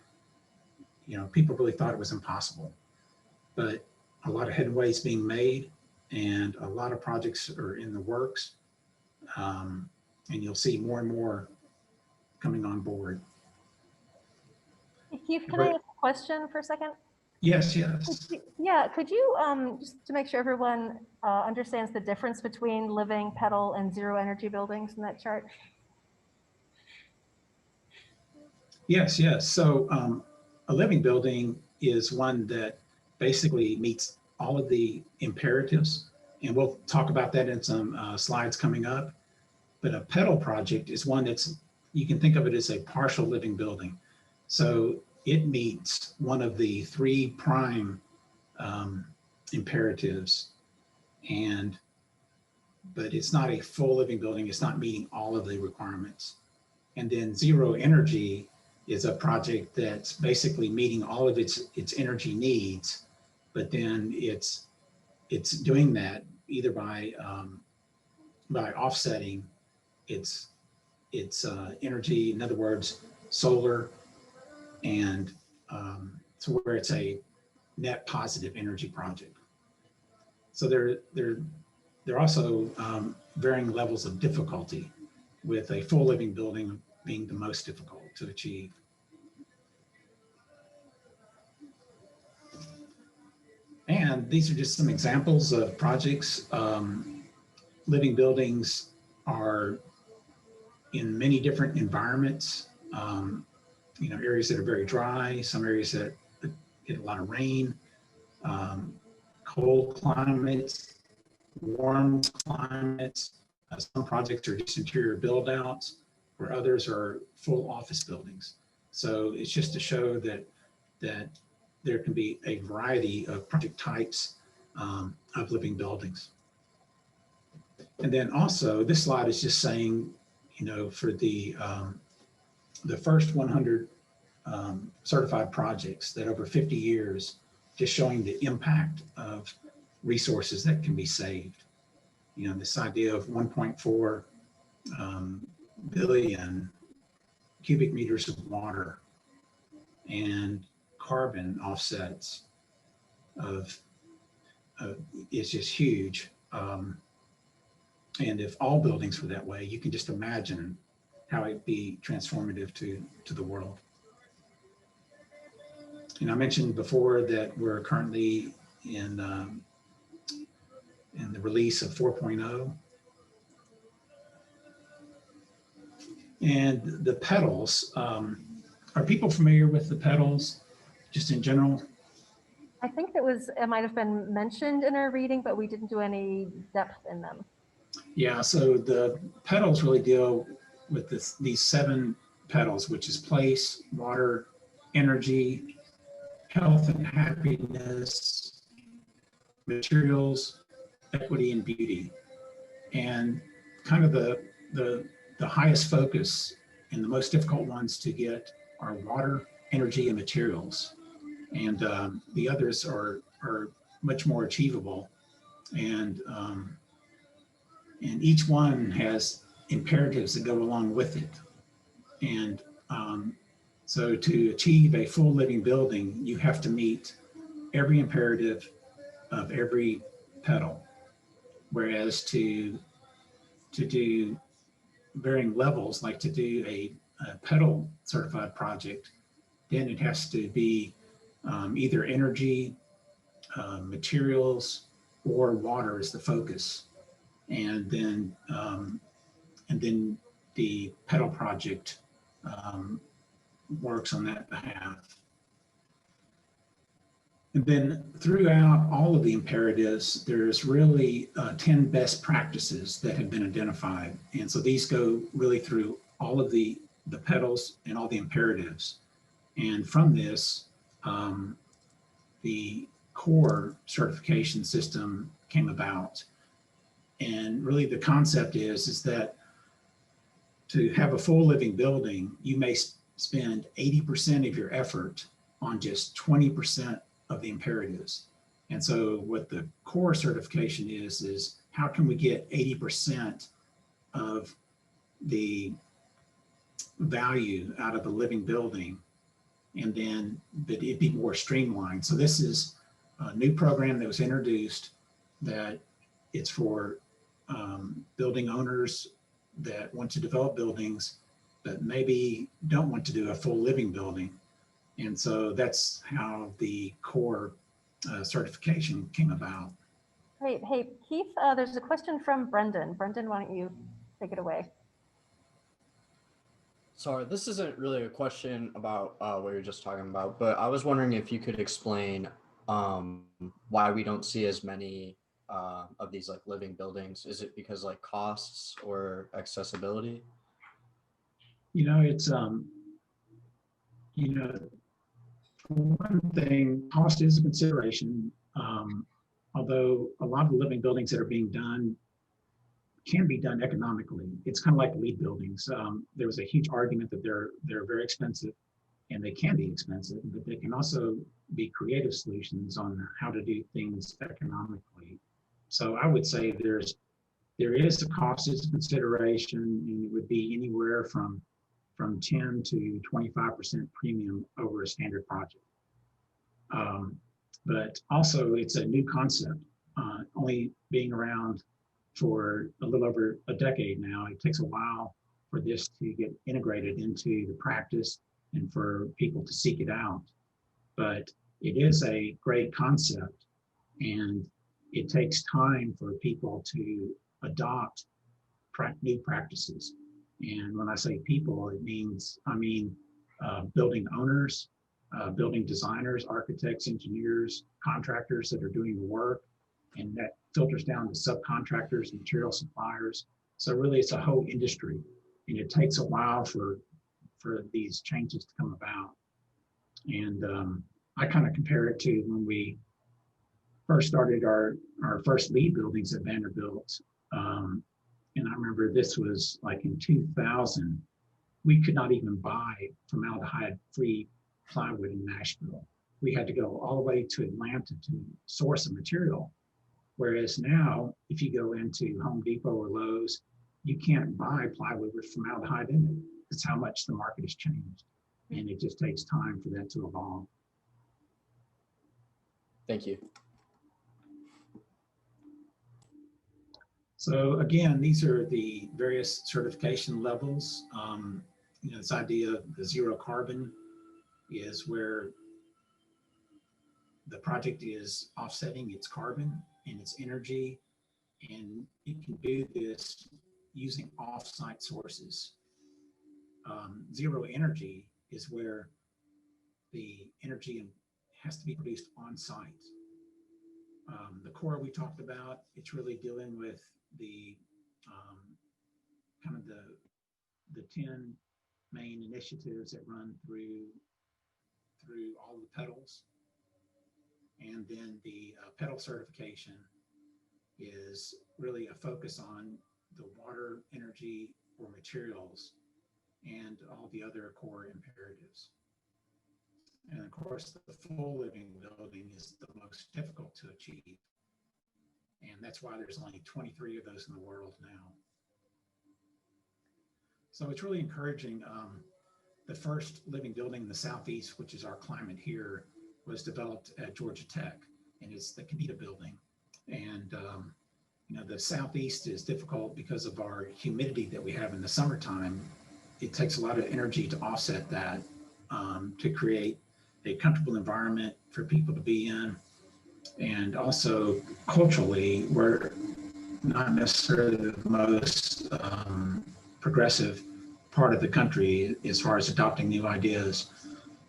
you know, people really thought it was impossible. But a lot of headway is being made, and a lot of projects are in the works. And you'll see more and more coming on board. Keith, can I ask a question for a second? Yes, yes. Yeah, could you, just to make sure everyone understands the difference between living, pedal, and zero energy buildings in that chart? Yes, yes. So a living building is one that basically meets all of the imperatives, and we'll talk about that in some slides coming up. But a pedal project is one you can think of it as a partial living building. So it meets one of the 3 prime imperatives, but it's not a full living building. It's not meeting all of the requirements. And then zero energy is a project that's basically meeting all of its energy needs, but then it's doing that either by offsetting its energy, in other words, solar, and so where it's a net positive energy project. So there are also varying levels of difficulty, with a full living building being the most difficult to achieve. And these are just some examples of projects. Living buildings are in many different environments. Areas that are very dry, some areas that get a lot of rain, cold climates, warm climates. Some projects are just interior build outs, where others are full office buildings. So it's just to show that there can be a variety of project types of living buildings. And then also, this slide is just saying, for the first 100 certified projects, that over 50 years, just showing the impact of resources that can be saved. This idea of 1.4 billion cubic meters of water and carbon offsets is just huge. And if all buildings were that way, you can just imagine how it'd be transformative to the world. I mentioned before that we're currently in the release of 4.0. And the petals, are people familiar with the petals just in general? I think it might have been mentioned in our reading, but we didn't do any depth in them. Yeah, so the petals really deal with these 7 petals, which is place, water, energy, health and happiness, materials, equity, and beauty. And kind of the highest focus and the most difficult ones to get are water, energy, and materials. And the others are much more achievable. And each one has imperatives that go along with it. And so to achieve a full living building, you have to meet every imperative of every petal. Whereas to do varying levels, like to do a petal certified project, then it has to be either energy, materials, or water is the focus. And then the petal project works on that behalf. And then throughout all of the imperatives, there's really 10 best practices that have been identified. And so these go really through all of the petals and all the imperatives. And from this, the core certification system came about. And really the concept is that to have a full living building, you may spend 80% of your effort on just 20% of the imperatives. And so what the core certification is how can we get 80% of the value out of a living building, and then that it be more streamlined. So this is a new program that was introduced, that it's for building owners that want to develop buildings but maybe don't want to do a full living building. And so that's how the core certification came about. Great. Hey, Keith, there's a question from Brendan. Brendan, why don't you take it away? Sorry, this isn't really a question about what you're just talking about, but I was wondering if you could explain why we don't see as many of these like living buildings. Is it because like costs or accessibility? It's one thing, cost is a consideration. Although a lot of the living buildings that are being done can be done economically. It's kind of like LEED buildings. There was a huge argument that they're very expensive. and they can be expensive, but they can also be creative solutions on how to do things economically. So I would say there is a cost as a consideration, and it would be anywhere from 10 to 25% premium over a standard project. But also it's a new concept, only being around for a little over a decade now. It takes a while for this to get integrated into the practice and for people to seek it out. But it is a great concept, and it takes time for people to adopt new practices. And when I say people, I mean building owners, building designers, architects, engineers, contractors that are doing the work, and that filters down to subcontractors and material suppliers. So really it's a whole industry, and it takes a while for these changes to come about. And I kind of compare it to when we first started our first LEED buildings at Vanderbilt. And I remember this was like in 2000, we could not even buy formaldehyde-free plywood in Nashville. We had to go all the way to Atlanta to source a material. Whereas now, if you go into Home Depot or Lowe's, you can't buy plywood with formaldehyde in it. That's how much the market has changed. And it just takes time for that to evolve. Thank you. So again, these are the various certification levels. This idea of the zero carbon is where the project is offsetting its carbon and its energy, and it can do this using off-site sources. Zero energy is where the energy has to be produced on-site. The core we talked about, it's really dealing with the kind of the 10 main initiatives that run through all the petals. And then the petal certification is really a focus on the water, energy, or materials, and all the other core imperatives. And of course, the full living building is the most difficult to achieve. And that's why there's only 23 of those in the world now. So it's really encouraging. The first living building in the Southeast, which is our climate here, was developed at Georgia Tech, and it's the Kenita building. And the Southeast is difficult because of our humidity that we have in the summertime. It takes a lot of energy to offset that, to create a comfortable environment for people to be in. And also culturally, we're not necessarily the most progressive part of the country as far as adopting new ideas.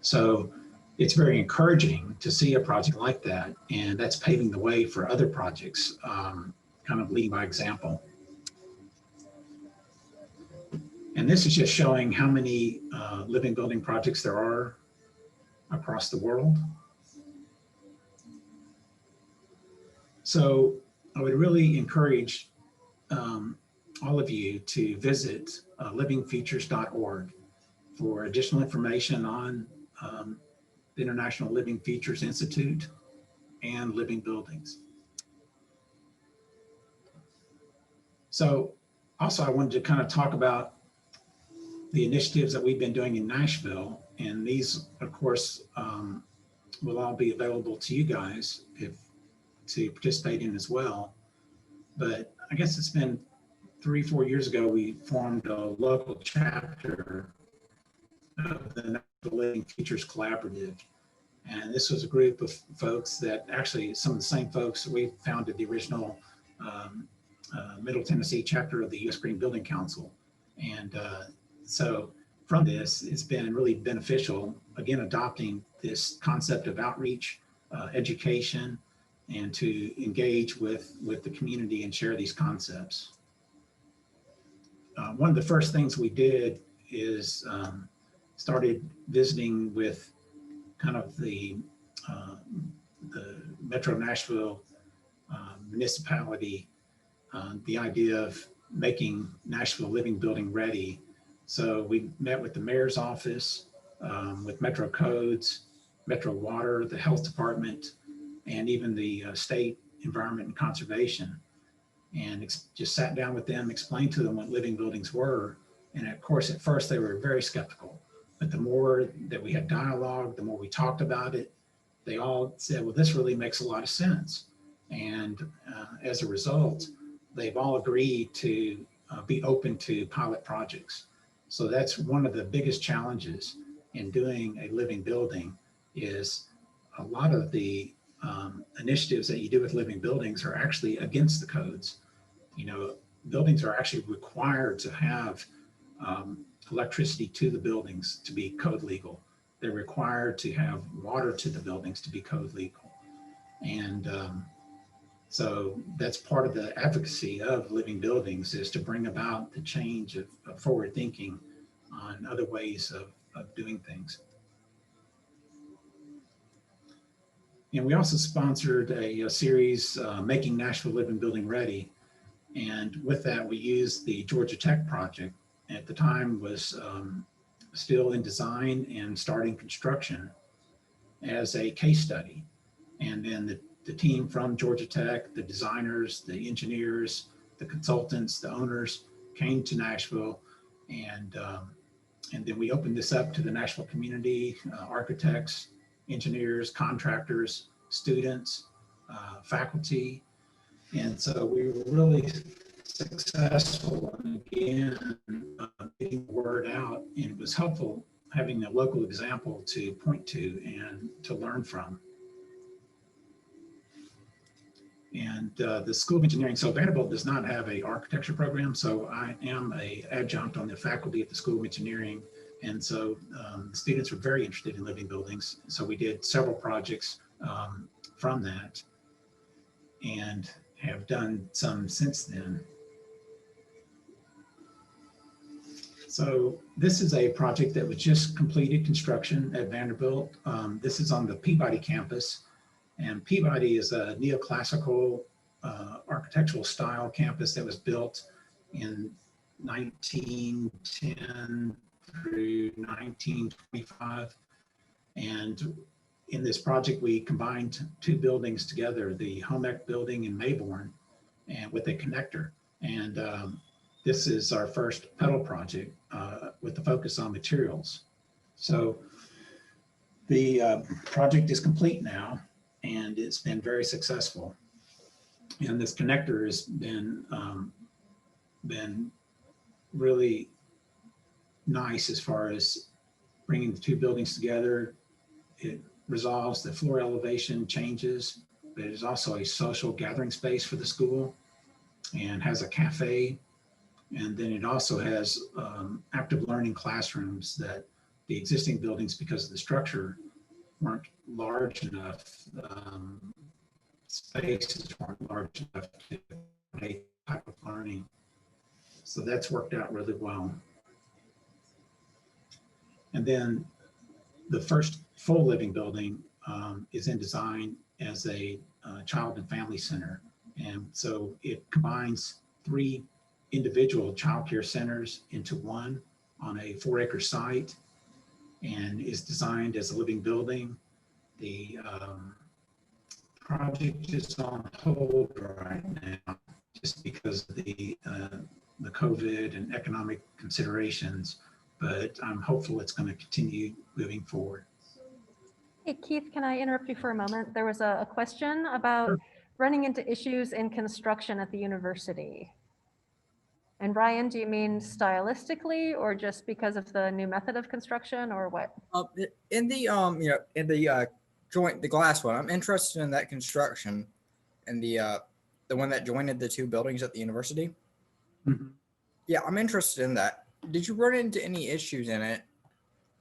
So it's very encouraging to see a project like that, and that's paving the way for other projects, kind of leading by example. And this is just showing how many living building projects there are across the world. So I would really encourage all of you to visit livingfeatures.org for additional information on the International Living Features Institute and living buildings. So also I wanted to kind of talk about the initiatives that we've been doing in Nashville. And these, of course, will all be available to you guys to participate in as well. But I guess it's been 3-4 years ago, we formed a local chapter of the Nashville Living Features Collaborative. And this was a group of folks that actually, some of the same folks, we founded the original Middle Tennessee chapter of the U.S. Green Building Council. And so from this, it's been really beneficial, again, adopting this concept of outreach, education, and to engage with the community and share these concepts. One of the first things we did is started visiting with kind of the Metro Nashville municipality, the idea of making Nashville living building ready. So we met with the mayor's office, with Metro Codes, Metro Water, the Health Department, and even the State Environment and Conservation. And just sat down with them, explained to them what living buildings were. And of course, at first they were very skeptical, but the more that we had dialogue, the more we talked about it, they all said, well, this really makes a lot of sense. And as a result, they've all agreed to be open to pilot projects. So that's one of the biggest challenges in doing a living building is a lot of the initiatives that you do with living buildings are actually against the codes. You know, buildings are actually required to have electricity to the buildings to be code legal. They're required to have water to the buildings to be code legal. And so that's part of the advocacy of living buildings, is to bring about the change of forward thinking on other ways of doing things. And we also sponsored a series, Making Nashville Living Building Ready. And with that, we used the Georgia Tech project. At the time was still in design and starting construction as a case study. And then the team from Georgia Tech, the designers, the engineers, the consultants, the owners came to Nashville, and then we opened this up to the Nashville community, architects, engineers, contractors, students, faculty. And so we were really successful in, again, getting the word out, and it was helpful having a local example to point to and to learn from. And the School of Engineering, so Vanderbilt does not have an architecture program, so I am an adjunct on the faculty at the School of Engineering. And so the students were very interested in living buildings. So we did several projects from that and have done some since then. So this is a project that was just completed construction at Vanderbilt. This is on the Peabody campus. And Peabody is a neoclassical architectural style campus that was built in 1910 through 1925. And in this project, we combined two buildings together, the Home Ec building in Mayborn and with a connector. And this is our first pedal project with the focus on materials. So the project is complete now, and it's been very successful. And this connector has been really nice as far as bringing the two buildings together. It resolves the floor elevation changes, but it is also a social gathering space for the school and has a cafe. And then it also has active learning classrooms that the existing buildings, because of the structure, weren't large enough, spaces weren't large enough to accommodate type of learning. So that's worked out really well. And then the first full living building is in design as a child and family center. And so it combines 3 individual childcare centers into one on a 4-acre site, and is designed as a living building. The project is on hold right now just because of the COVID and economic considerations, but I'm hopeful it's going to continue moving forward. Hey, Keith, can I interrupt you for a moment? There was a question about Sure. running into issues in construction at the university. And Ryan, do you mean stylistically or just because of the new method of construction, or what? In the in the joint, the glass one, I'm interested in that construction and the one that jointed the 2 buildings at the university. Mhm. Yeah, I'm interested in that. Did you run into any issues in it,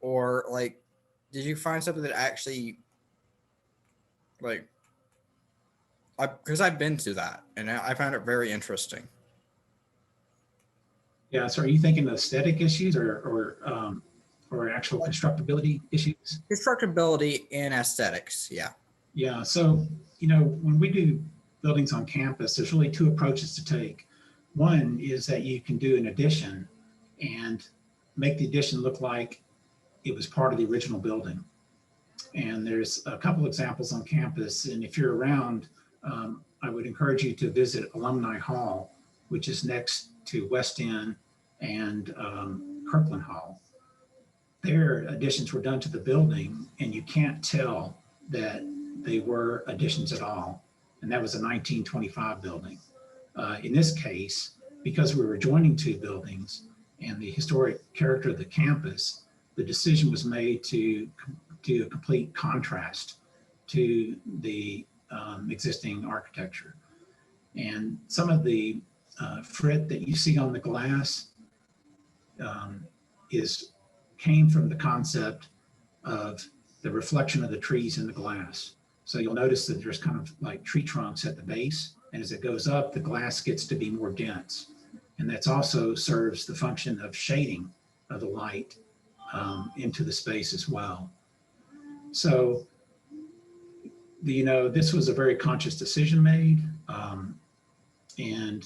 or like, did you find something that actually, like, because I've been to that and I found it very interesting. Yeah, so are you thinking aesthetic issues or actual constructability issues? Constructability and aesthetics, yeah. Yeah, so, you know, when we do buildings on campus, there's really 2 approaches to take. One is that you can do an addition and make the addition look like it was part of the original building. And there's a couple examples on campus. And if you're around, I would encourage you to visit Alumni Hall, which is next to West End and Kirkland Hall. Their additions were done to the building, and you can't tell that they were additions at all. And that was a 1925 building. In this case, because we were joining two buildings and the historic character of the campus, the decision was made to do a complete contrast to the existing architecture. And some of the frit that you see on the glass came from the concept of the reflection of the trees in the glass. So you'll notice that there's kind of like tree trunks at the base, and as it goes up, the glass gets to be more dense. And that's also serves the function of shading of the light into the space as well. So, this was a very conscious decision made. And,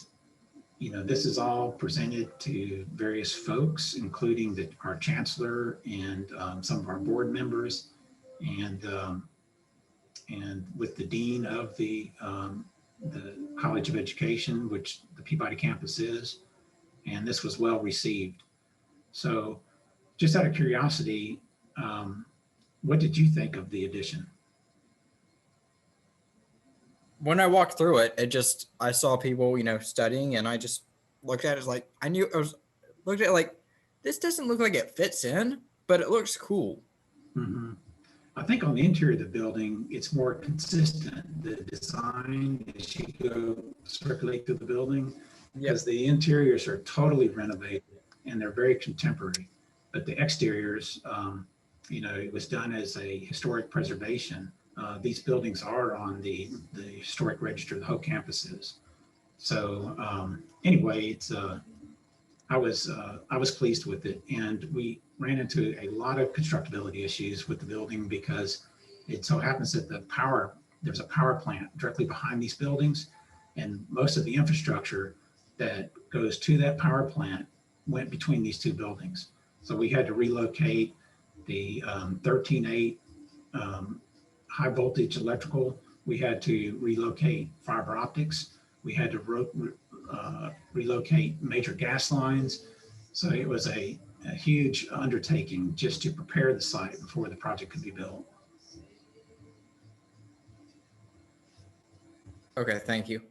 this is all presented to various folks, including our chancellor and some of our board members, and with the dean of the College of Education, which the Peabody campus is, and this was well received. So just out of curiosity, what did you think of the addition? When I walked through it, I saw people, studying, and I just looked at it like, looked at it like, this doesn't look like it fits in, but it looks cool. Mm-hmm. I think on the interior of the building, it's more consistent, the design, as you go circulate through the building, because the interiors are totally renovated and they're very contemporary, but the exteriors, it was done as a historic preservation. These buildings are on the historic register, the whole campus is. So anyway, I was pleased with it, and we ran into a lot of constructability issues with the building because it so happens that there's a power plant directly behind these buildings, and most of the infrastructure that goes to that power plant went between these two buildings. So we had to relocate the 13.8 high voltage electrical. We had to relocate fiber optics. We had to relocate major gas lines. So it was a huge undertaking just to prepare the site before the project could be built. Okay, thank you.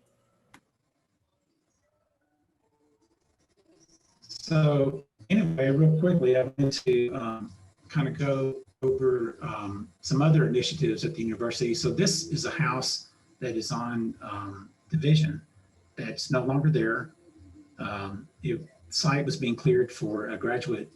So anyway, real quickly, I'm going to kind of go over some other initiatives at the university. So this is a house that is on Division that's no longer there. The site was being cleared for a graduate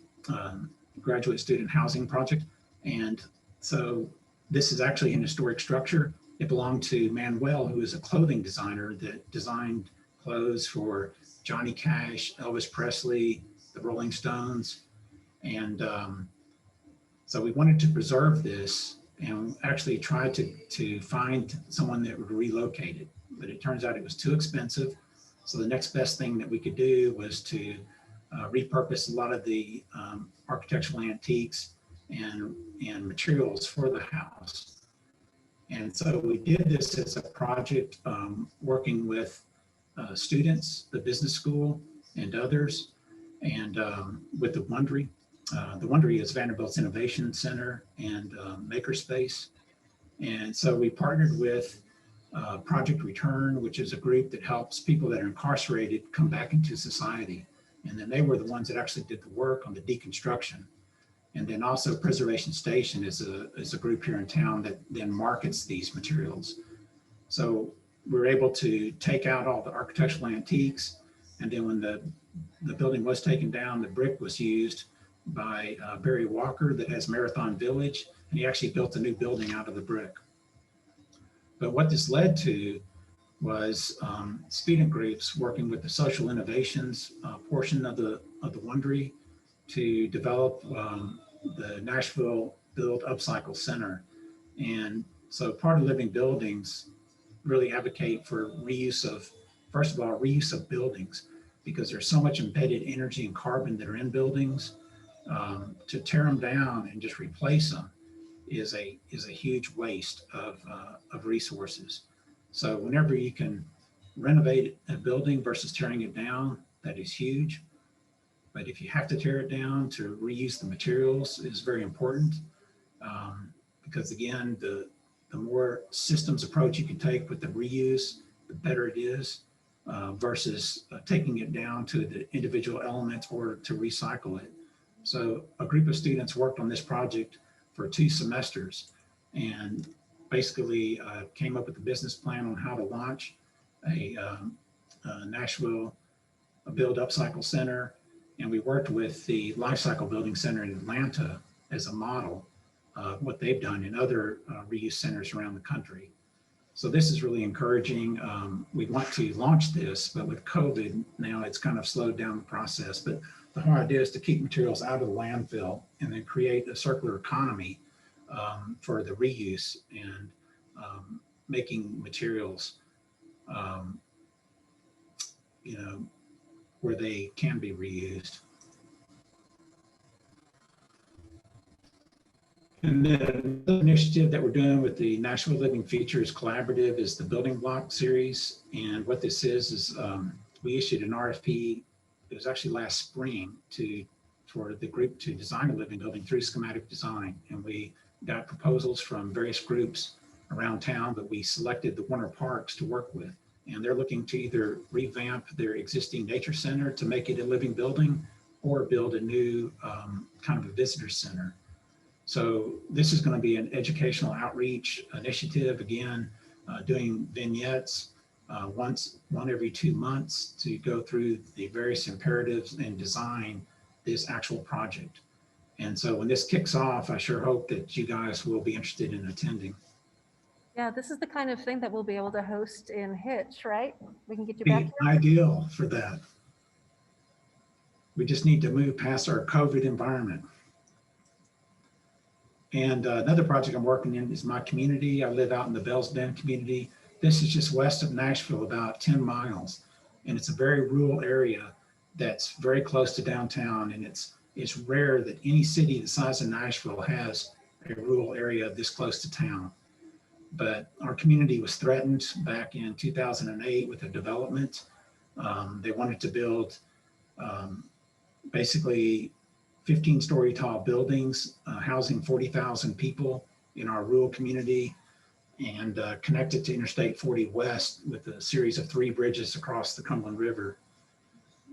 student housing project. And so this is actually an historic structure. It belonged to Manuel, who is a clothing designer that designed clothes for Johnny Cash, Elvis Presley, the Rolling Stones. And so we wanted to preserve this and actually tried to find someone that would relocate it, but it turns out it was too expensive. So the next best thing that we could do was to repurpose a lot of the architectural antiques and materials for the house. And so we did this as a project working with students, the business school, and others, and with the Wondery. The Wondery is Vanderbilt's Innovation Center and Makerspace. And so we partnered with Project Return, which is a group that helps people that are incarcerated come back into society. And then they were the ones that actually did the work on the deconstruction. And then also Preservation Station is a group here in town that then markets these materials. So we're able to take out all the architectural antiques. And then when the building was taken down, the brick was used by Barry Walker that has Marathon Village. And he actually built a new building out of the brick. But what this led to was student groups working with the social innovations portion of the Wondery to develop the Nashville Build Upcycle Center. And so part of Living Buildings really advocate for reuse of, first of all, reuse of buildings, because there's so much embedded energy and carbon that are in buildings. To tear them down and just replace them is a huge waste of resources. So whenever you can renovate a building versus tearing it down, that is huge. But if you have to tear it down, to reuse the materials is very important. Because again, the more systems approach you can take with the reuse, the better it is, versus taking it down to the individual elements or to recycle it. So a group of students worked on this project for 2 semesters and basically came up with a business plan on how to launch a Nashville Build Upcycle Center. And we worked with the Life Cycle Building Center in Atlanta as a model of what they've done in other reuse centers around the country. So this is really encouraging. We want to launch this, but with COVID now it's kind of slowed down the process. But the whole idea is to keep materials out of the landfill and then create a circular economy for the reuse and making materials, you know, where they can be reused. And then the initiative that we're doing with the Nashville Living Features Collaborative is the Building Block Series. And what this is we issued an RFP, it was actually last spring, for the group to design a living building through schematic design. And we got proposals from various groups around town, but we selected the Warner Parks to work with. And they're looking to either revamp their existing nature center to make it a living building or build a new kind of a visitor center. So this is going to be an educational outreach initiative, again, doing vignettes one every 2 months to go through the various imperatives and design this actual project. And so when this kicks off, I sure hope that you guys will be interested in attending. Yeah, this is the kind of thing that we'll be able to host in Hitch, right? We can get you Be back here. ideal for that. We just need to move past our COVID environment. And another project I'm working in is my community. I live out in the Bells Bend community. This is just west of Nashville, about 10 miles. And it's a very rural area that's very close to downtown. And it's rare that any city the size of Nashville has a rural area this close to town. But our community was threatened back in 2008 with a development. They wanted to build basically 15-story tall buildings, housing 40,000 people in our rural community and connected to Interstate 40 West with a series of 3 bridges across the Cumberland River.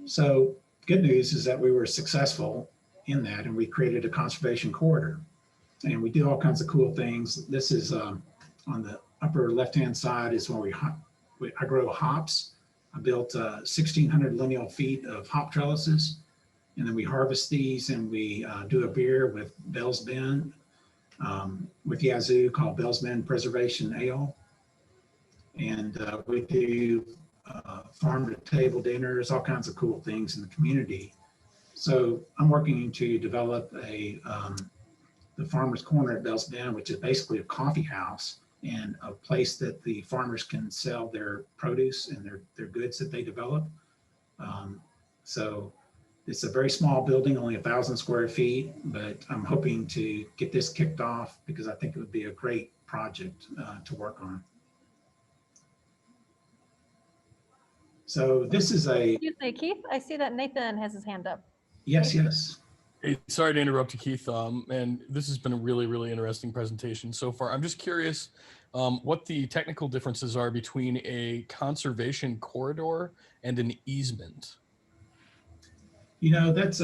So good news is that we were successful in that and we created a conservation corridor and we do all kinds of cool things. This is on the upper left-hand side is where I grow hops. I built 1,600 lineal feet of hop trellises. And then we harvest these and we do a beer with Bells Bend, with Yazoo called Bells Bend Preservation Ale. And we do farm to table dinners, all kinds of cool things in the community. So I'm working to develop the Farmer's Corner at Bells Bend, which is basically a coffee house and a place that the farmers can sell their produce and their goods that they develop. So it's a very small building, only 1,000 square feet, but I'm hoping to get this kicked off because I think it would be a great project to work on. So this is a... Excuse me, Keith, I see that Nathan has his hand up. Yes, yes. Hey, sorry to interrupt you, Keith. And this has been a really, really interesting presentation so far. I'm just curious what the technical differences are between a conservation corridor and an easement. You know, that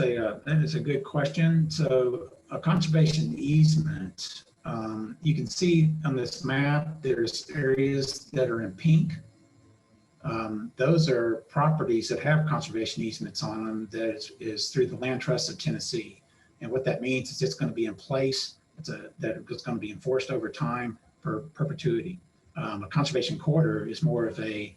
is a good question. So a conservation easement, you can see on this map, there's areas that are in pink. Those are properties that have conservation easements on them that is through the Land Trust of Tennessee. And what that means is it's going to be in place, that it's going to be enforced over time for perpetuity. A conservation corridor is more of a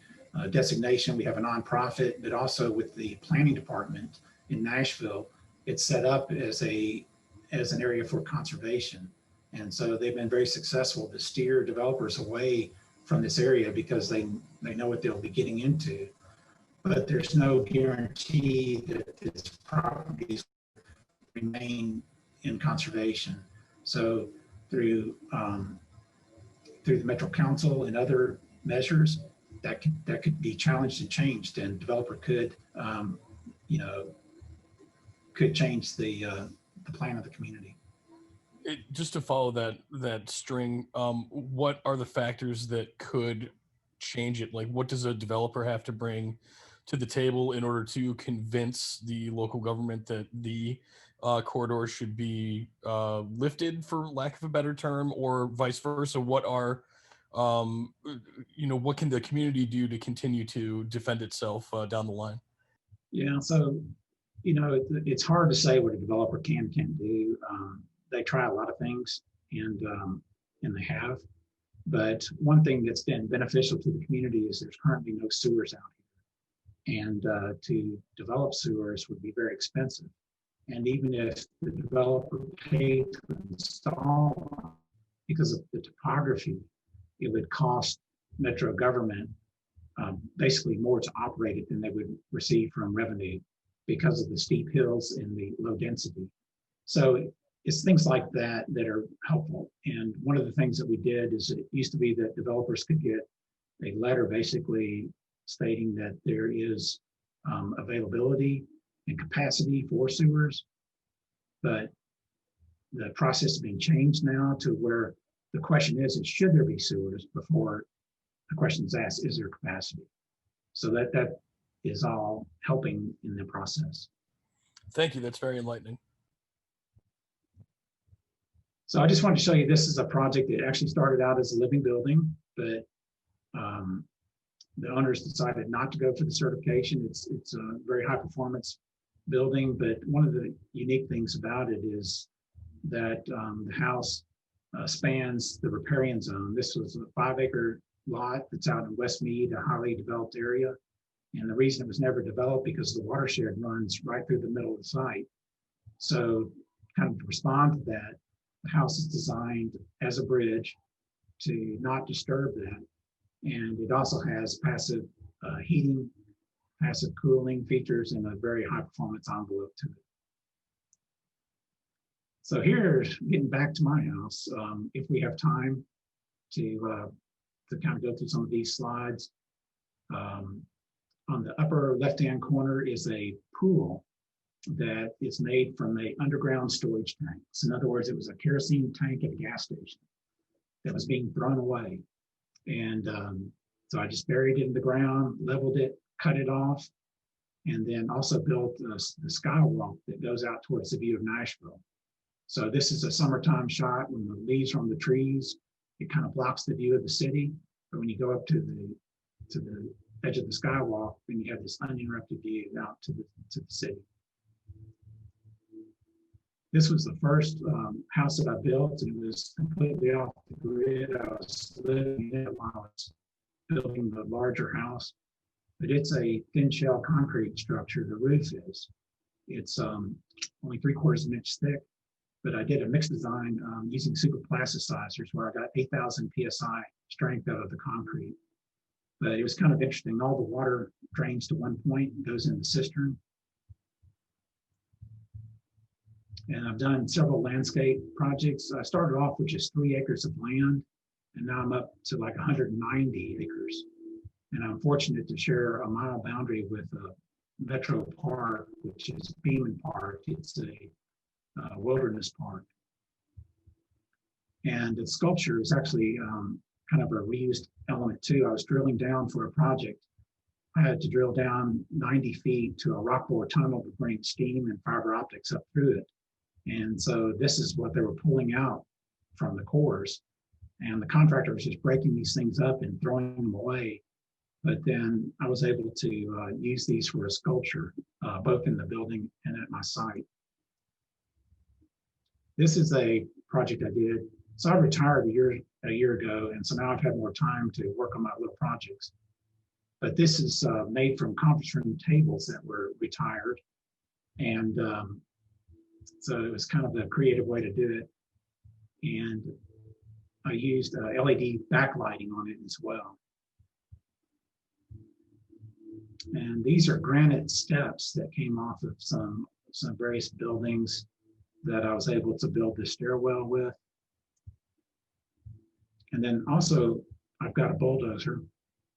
designation. We have a nonprofit, but also with the planning department in Nashville, it's set up as an area for conservation. And so they've been very successful to steer developers away from this area because they know what they'll be getting into. But there's no guarantee that this property is remain in conservation. So through the Metro Council and other measures, that could be challenged and changed, and developer could could change the plan of the community. Just to follow that string, what are the factors that could change it? Like, what does a developer have to bring to the table in order to convince the local government that the corridor should be lifted, for lack of a better term, or vice versa? What are what can the community do to continue to defend itself down the line? Yeah, so it's hard to say what a developer can do. They try a lot of things, and they have. But one thing that's been beneficial to the community is there's currently no sewers out here, and to develop sewers would be very expensive. And even if the developer paid to install them, because of the topography, it would cost Metro government basically more to operate it than they would receive from revenue because of the steep hills and the low density. So it's things like that that are helpful. And one of the things that we did is, it used to be that developers could get a letter basically stating that there is availability and capacity for sewers, but the process is being changed now to where the question is should there be sewers before the question is asked, is there capacity? So that is all helping in the process. Thank you. That's very enlightening. So I just wanted to show you, this is a project that actually started out as a living building, but the owners decided not to go for the certification. It's a very high performance building, but one of the unique things about it is that the house spans the riparian zone. This was a 5-acre lot that's out in Westmead, a highly developed area. And the reason it was never developed because the watershed runs right through the middle of the site. So kind of to respond to that, the house is designed as a bridge to not disturb that. And it also has passive heating, passive cooling features, and a very high performance envelope to it. So here, getting back to my house, if we have time to kind of go through some of these slides. On the upper left-hand corner is a pool that is made from a underground storage tank. So in other words, it was a kerosene tank at a gas station that was being thrown away. And so I just buried it in the ground, leveled it, cut it off, and then also built the skywalk that goes out towards the view of Nashville. So this is a summertime shot when the leaves are on the trees. It kind of blocks the view of the city. But when you go up to the edge of the skywalk, then you have this uninterrupted view out to the city. This was the first house that I built, and it was completely off the grid. I was living in it while I was building the larger house. But it's a thin shell concrete structure, the roof is. It's only 3/4 of an inch thick, but I did a mixed design using super plasticizers where I got 8,000 PSI strength out of the concrete. But it was kind of interesting. All the water drains to one point and goes in the cistern. And I've done several landscape projects. I started off with just 3 acres of land, and now I'm up to like 190 acres. And I'm fortunate to share a mile boundary with a Metro Park, which is Beeman Park. It's a wilderness park. And the sculpture is actually kind of a reused element too. I was drilling down for a project. I had to drill down 90 feet to a rock bore tunnel to bring steam and fiber optics up through it. And so this is what they were pulling out from the cores. And the contractor was just breaking these things up and throwing them away. But then I was able to use these for a sculpture, both in the building and at my site. This is a project I did. So I retired a year ago, and so now I've had more time to work on my little projects. But this is made from conference room tables that were retired. And so it was kind of a creative way to do it. And I used LED backlighting on it as well. And these are granite steps that came off of some various buildings. that I was able to build this stairwell with. And then also, I've got a bulldozer,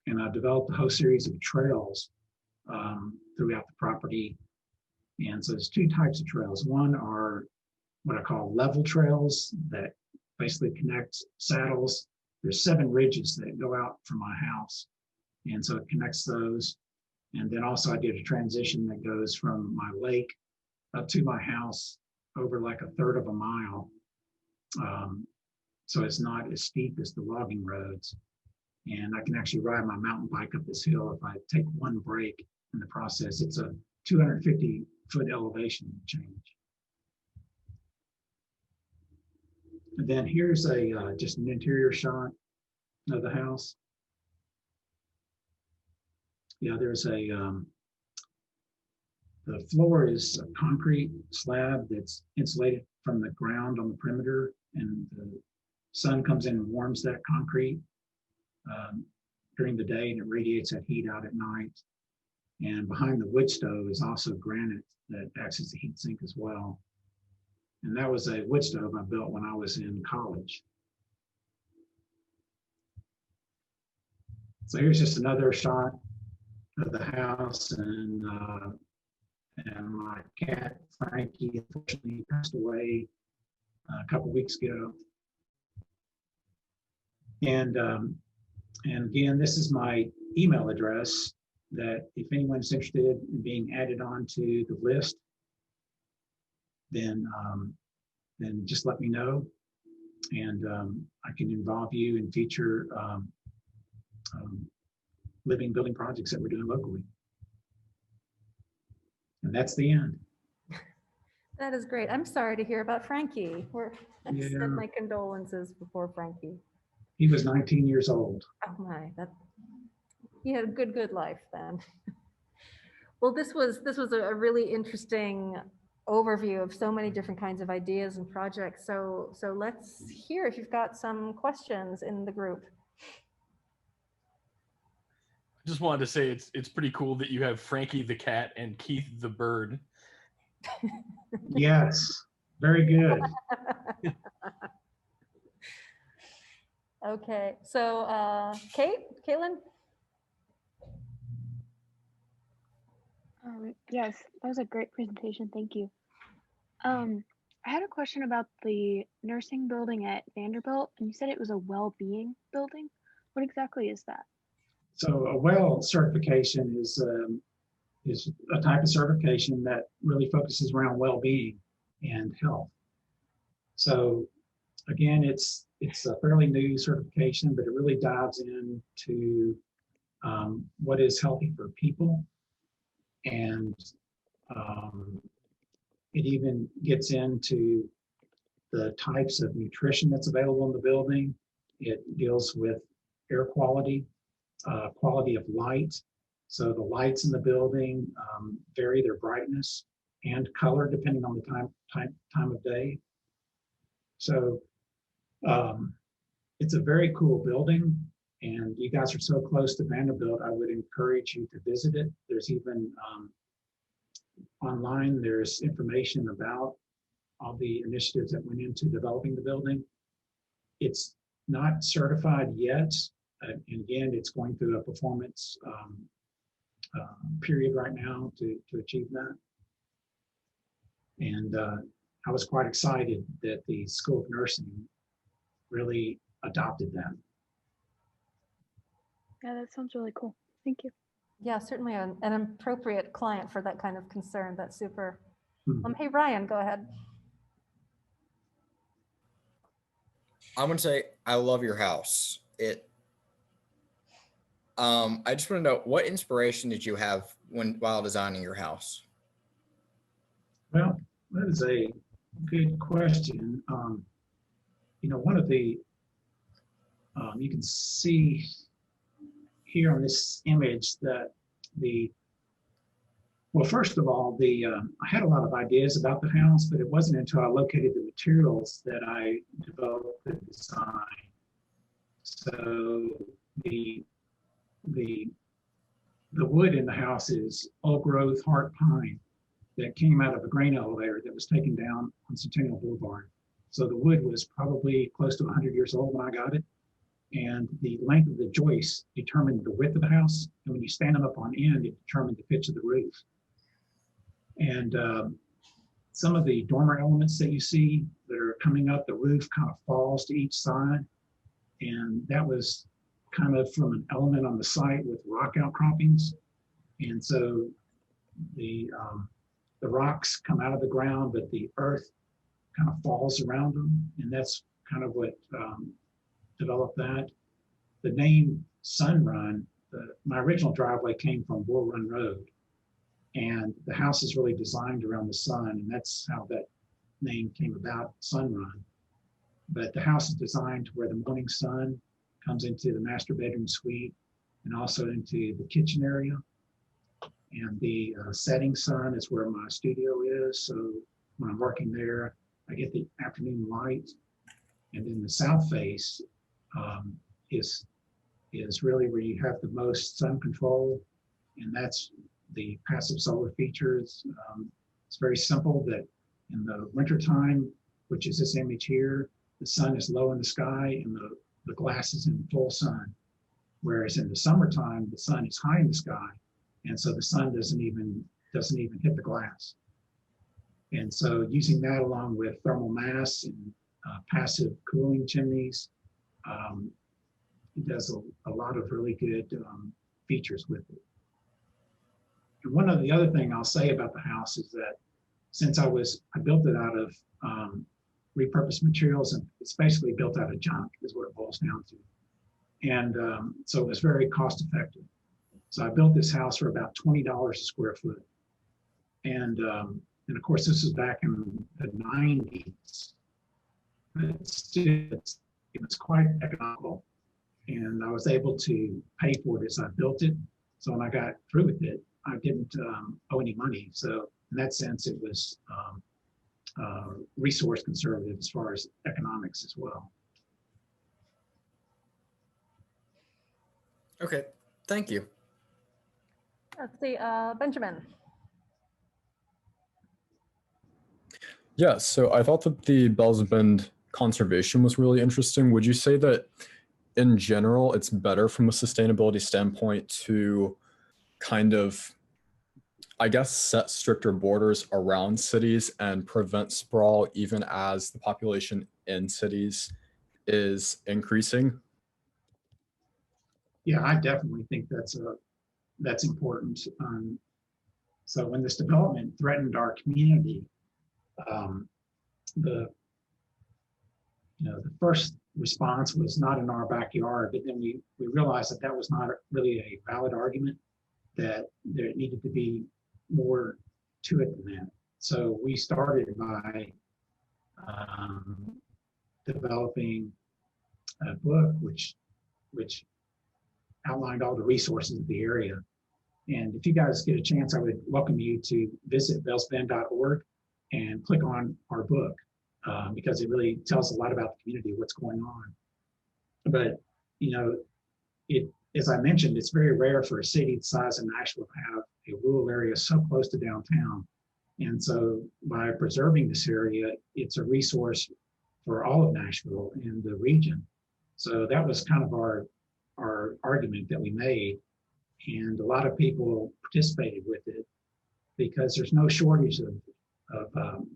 and I developed a whole series of trails throughout the property. And so there's two types of trails. One are what I call level trails that basically connect saddles. There's 7 ridges that go out from my house. And so it connects those. And then also I did a transition that goes from my lake up to my house over like a 1/3 of a mile. So it's not as steep as the logging roads. And I can actually ride my mountain bike up this hill if I take one break in the process. It's a 250-foot elevation change. And then here's a just an interior shot of the house. Yeah, there's the floor is a concrete slab that's insulated from the ground on the perimeter, and the sun comes in and warms that concrete during the day, and it radiates that heat out at night. And behind the wood stove is also granite that acts as a heat sink as well. And that was a wood stove I built when I was in college. So here's just another shot of the house, and my cat Frankie unfortunately passed away a couple weeks ago. And again, this is my email address, that if anyone's interested in being added on to the list, then just let me know, and I can involve you in future living building projects that we're doing locally. And that's the end. That is great. I'm sorry to hear about Frankie. I Yeah. send my condolences before Frankie. He was 19 years old. Oh my, he had a good life then. Well, this was a really interesting overview of so many different kinds of ideas and projects. So let's hear if you've got some questions in the group. I just wanted to say it's pretty cool that you have Frankie the cat and Keith the bird. Yes, very good. Okay, so Caitlin? Yes, that was a great presentation. Thank you. I had a question about the nursing building at Vanderbilt, and you said it was a well-being building. What exactly is that? So a WELL certification is a type of certification that really focuses around well-being and health. So again, it's a fairly new certification, but it really dives into what is healthy for people, and it even gets into the types of nutrition that's available in the building. It deals with air quality, quality of light. So the lights in the building vary their brightness and color depending on the time of day. So it's a very cool building, and you guys are so close to Vanderbilt, I would encourage you to visit it. There's even online, there's information about all the initiatives that went into developing the building. It's not certified yet. And again, it's going through a performance period right now to achieve that. And I was quite excited that the School of Nursing really adopted that. Yeah, that sounds really cool. Thank you. Yeah, certainly an appropriate client for that kind of concern. That's super. Hmm. Hey, Ryan, go ahead. I'm gonna say I love your house. I just want to know, what inspiration did you have while designing your house? Well, that is a good question. One of the, you can see here on this image that well, first of all, I had a lot of ideas about the house, but it wasn't until I located the materials that I developed the design. So the wood in the house is old growth heart pine that came out of a grain elevator that was taken down on Centennial Boulevard. So the wood was probably close to 100 years old when I got it. And the length of the joists determined the width of the house. And when you stand them up on end, it determined the pitch of the roof. And some of the dormer elements that you see that are coming up, the roof kind of falls to each side. And that was kind of from an element on the site with rock outcroppings. And so the rocks come out of the ground, but the earth kind of falls around them. And that's kind of what developed that. The name Sun Run, my original driveway came from Bull Run Road. And the house is really designed around the sun, and that's how that name came about, Sun Run. But the house is designed to where the morning sun comes into the master bedroom suite and also into the kitchen area. And the setting sun is where my studio is. So when I'm working there, I get the afternoon light. And then the south face is really where you have the most sun control. And that's the passive solar features. It's very simple that in the wintertime, which is this image here, the sun is low in the sky and the glass is in full sun. Whereas in the summertime, the sun is high in the sky. And so the sun doesn't even hit the glass. And so using that along with thermal mass and passive cooling chimneys, it does a lot of really good features with it. And one of the other thing I'll say about the house is that since I built it out of repurposed materials, and it's basically built out of junk is what it boils down to. And so it was very cost effective. So I built this house for about $20 a square foot. And of course, this is back in the 90s. But still, it was quite economical. And I was able to pay for it as I built it. So when I got through with it, I didn't owe any money. So in that sense, it was resource conservative as far as economics as well. Okay, thank you. Let's see, Benjamin. Yeah, so I thought that the Bells Bend conservation was really interesting. Would you say that in general, it's better from a sustainability standpoint to kind of, I guess, set stricter borders around cities and prevent sprawl even as the population in cities is increasing? Yeah, I definitely think that's important. So when this development threatened our community, the first response was not in our backyard, but then we realized that was not really a valid argument, that there needed to be more to it than that. So we started by developing a book which outlined all the resources of the area. And if you guys get a chance, I would welcome you to visit bellsbend.org and click on our book because it really tells a lot about the community, what's going on. But, as I mentioned, it's very rare for a city the size of Nashville to have a rural area so close to downtown. And so by preserving this area, it's a resource for all of Nashville and the region. So that was kind of our argument that we made. And a lot of people participated with it because there's no shortage of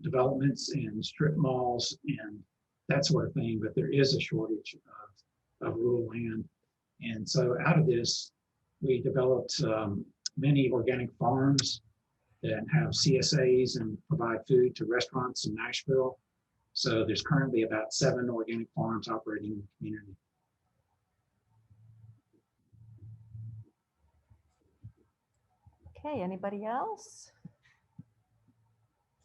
developments and strip malls and that sort of thing, but there is a shortage of rural land. And so out of this, we developed many organic farms that have CSAs and provide food to restaurants in Nashville. So there's currently about 7 organic farms operating in the community. Okay, anybody else?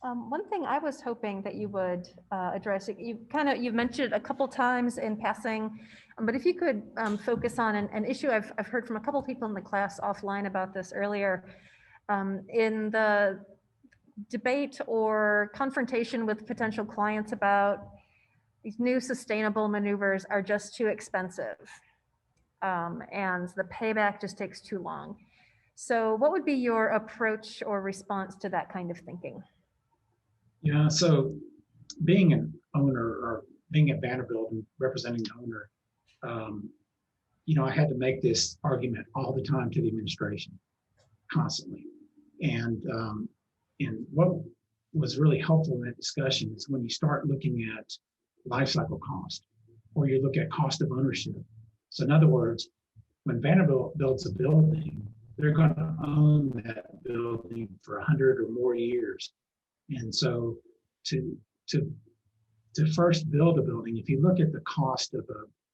One thing I was hoping that you would address, you've mentioned a couple times in passing, but if you could focus on an issue I've heard from a couple people in the class offline about this earlier, in the debate or confrontation with potential clients about these new sustainable maneuvers are just too expensive and the payback just takes too long. So what would be your approach or response to that kind of thinking? Yeah, so being an owner or being at Vanderbilt and representing the owner, I had to make this argument all the time to the administration, constantly. And what was really helpful in that discussion is when you start looking at life cycle cost, or you look at cost of ownership. So in other words, when Vanderbilt builds a building, they're going to own that building for 100 or more years. And so to first build a building, if you look at the cost of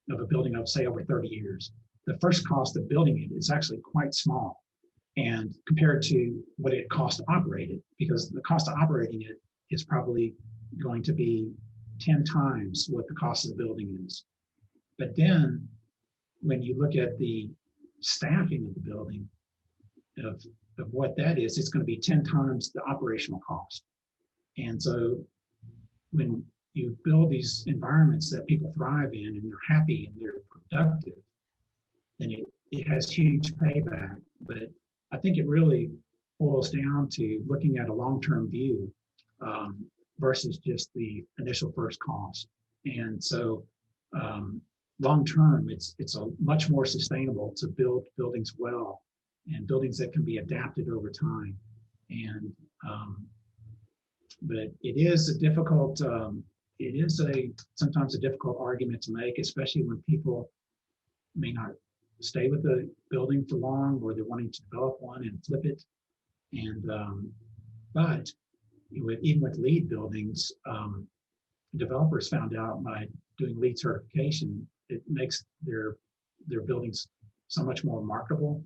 a building of say over 30 years, the first cost of building it is actually quite small, and compared to what it costs to operate it, because the cost of operating it is probably going to be 10 times what the cost of the building is. But then when you look at the staffing of the building, of what that is, it's going to be 10 times the operational cost. And so when you build these environments that people thrive in and they're happy and they're productive, then it has huge payback. But I think it really boils down to looking at a long-term view versus just the initial first cost. And so long-term, it's a much more sustainable to build buildings well, and buildings that can be adapted over time. And but it is a difficult, sometimes a difficult argument to make, especially when people may not stay with the building for long, or they're wanting to develop one and flip it. And but even with LEED buildings, developers found out by doing LEED certification, it makes their buildings so much more marketable.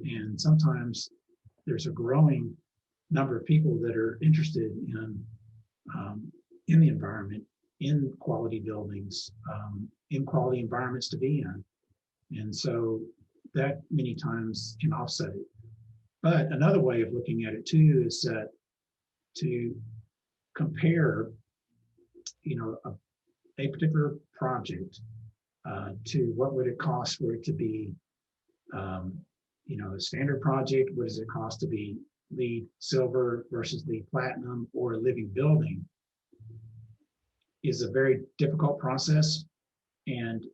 And sometimes there's a growing number of people that are interested in the environment, in quality buildings, in quality environments to be in. And so that many times can offset it. But another way of looking at it too is that to compare, a particular project to what would it cost for it to be, a standard project. What does it cost to be LEED Silver versus LEED Platinum, or a living building, is a very difficult process. And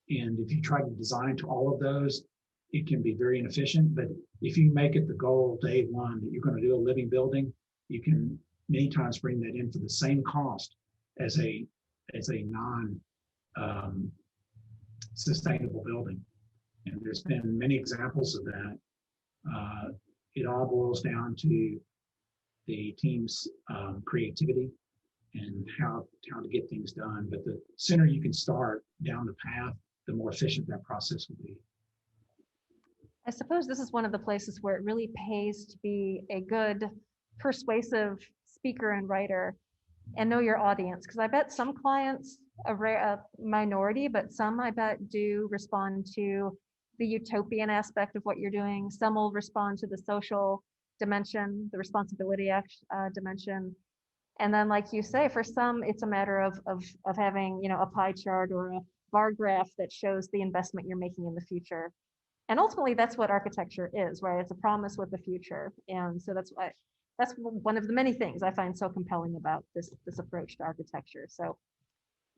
if you try to design to all of those, it can be very inefficient. But if you make it the goal day one that you're going to do a living building, you can many times bring that in for the same cost as a non sustainable building. And there's been many examples of that. It all boils down to the team's creativity and how to get things done. But the sooner you can start down the path, the more efficient that process will be. I suppose this is one of the places where it really pays to be a good, persuasive speaker and writer and know your audience. Because I bet some clients, a minority, but some I bet do respond to the utopian aspect of what you're doing. Some will respond to the social dimension, the responsibility dimension. And then, like you say, for some, it's a matter of having, a pie chart or a bar graph that shows the investment you're making in the future. And ultimately, that's what architecture is, right? It's a promise with the future. And so that's one of the many things I find so compelling about this approach to architecture. So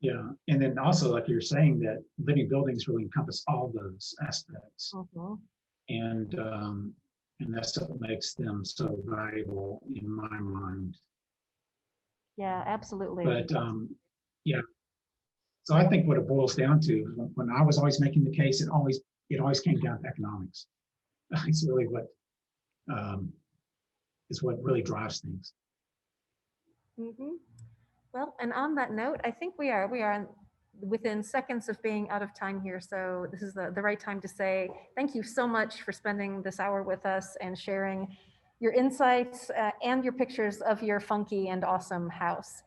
yeah, and then also, like you're saying, that living buildings really encompass all those aspects. And that's what makes them so valuable in my mind. Yeah, absolutely. But yeah, so I think what it boils down to, when I was always making the case, it always came down to economics. It's really what really drives things. Well, and on that note, I think we are within seconds of being out of time here. So this is the right time to say thank you so much for spending this hour with us and sharing your insights and your pictures of your funky and awesome house.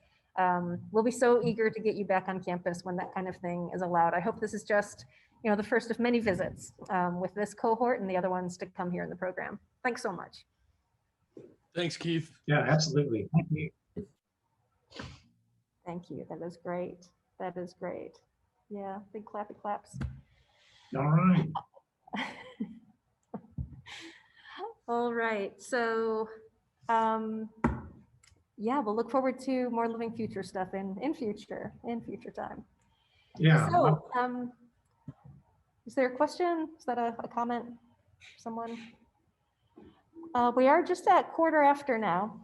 We'll be so eager to get you back on campus when that kind of thing is allowed. I hope this is just, the first of many visits with this cohort and the other ones to come here in the program. Thanks so much. Thanks, Keith. Yeah, absolutely. Thank you. Thank you. That is great. That is great. Yeah, big clappy claps. All right. All right, so yeah, we'll look forward to more Living Future stuff in future time. Yeah. So, is there a question? Is that a comment? Someone? We are just at 1/4 now.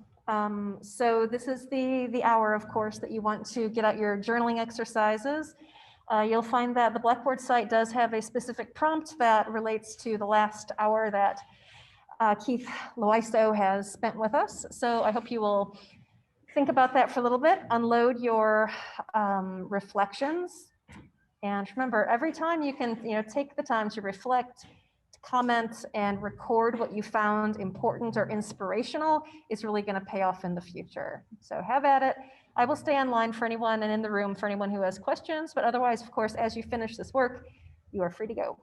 So this is the hour, of course, that you want to get out your journaling exercises. You'll find that the Blackboard site does have a specific prompt that relates to the last hour that Keith Loiseau has spent with us. So I hope you will think about that for a little bit, unload your reflections. And remember, every time you can, take the time to reflect, to comment, and record what you found important or inspirational is really going to pay off in the future. So have at it. I will stay online for anyone and in the room for anyone who has questions, but otherwise, of course, as you finish this work, you are free to go.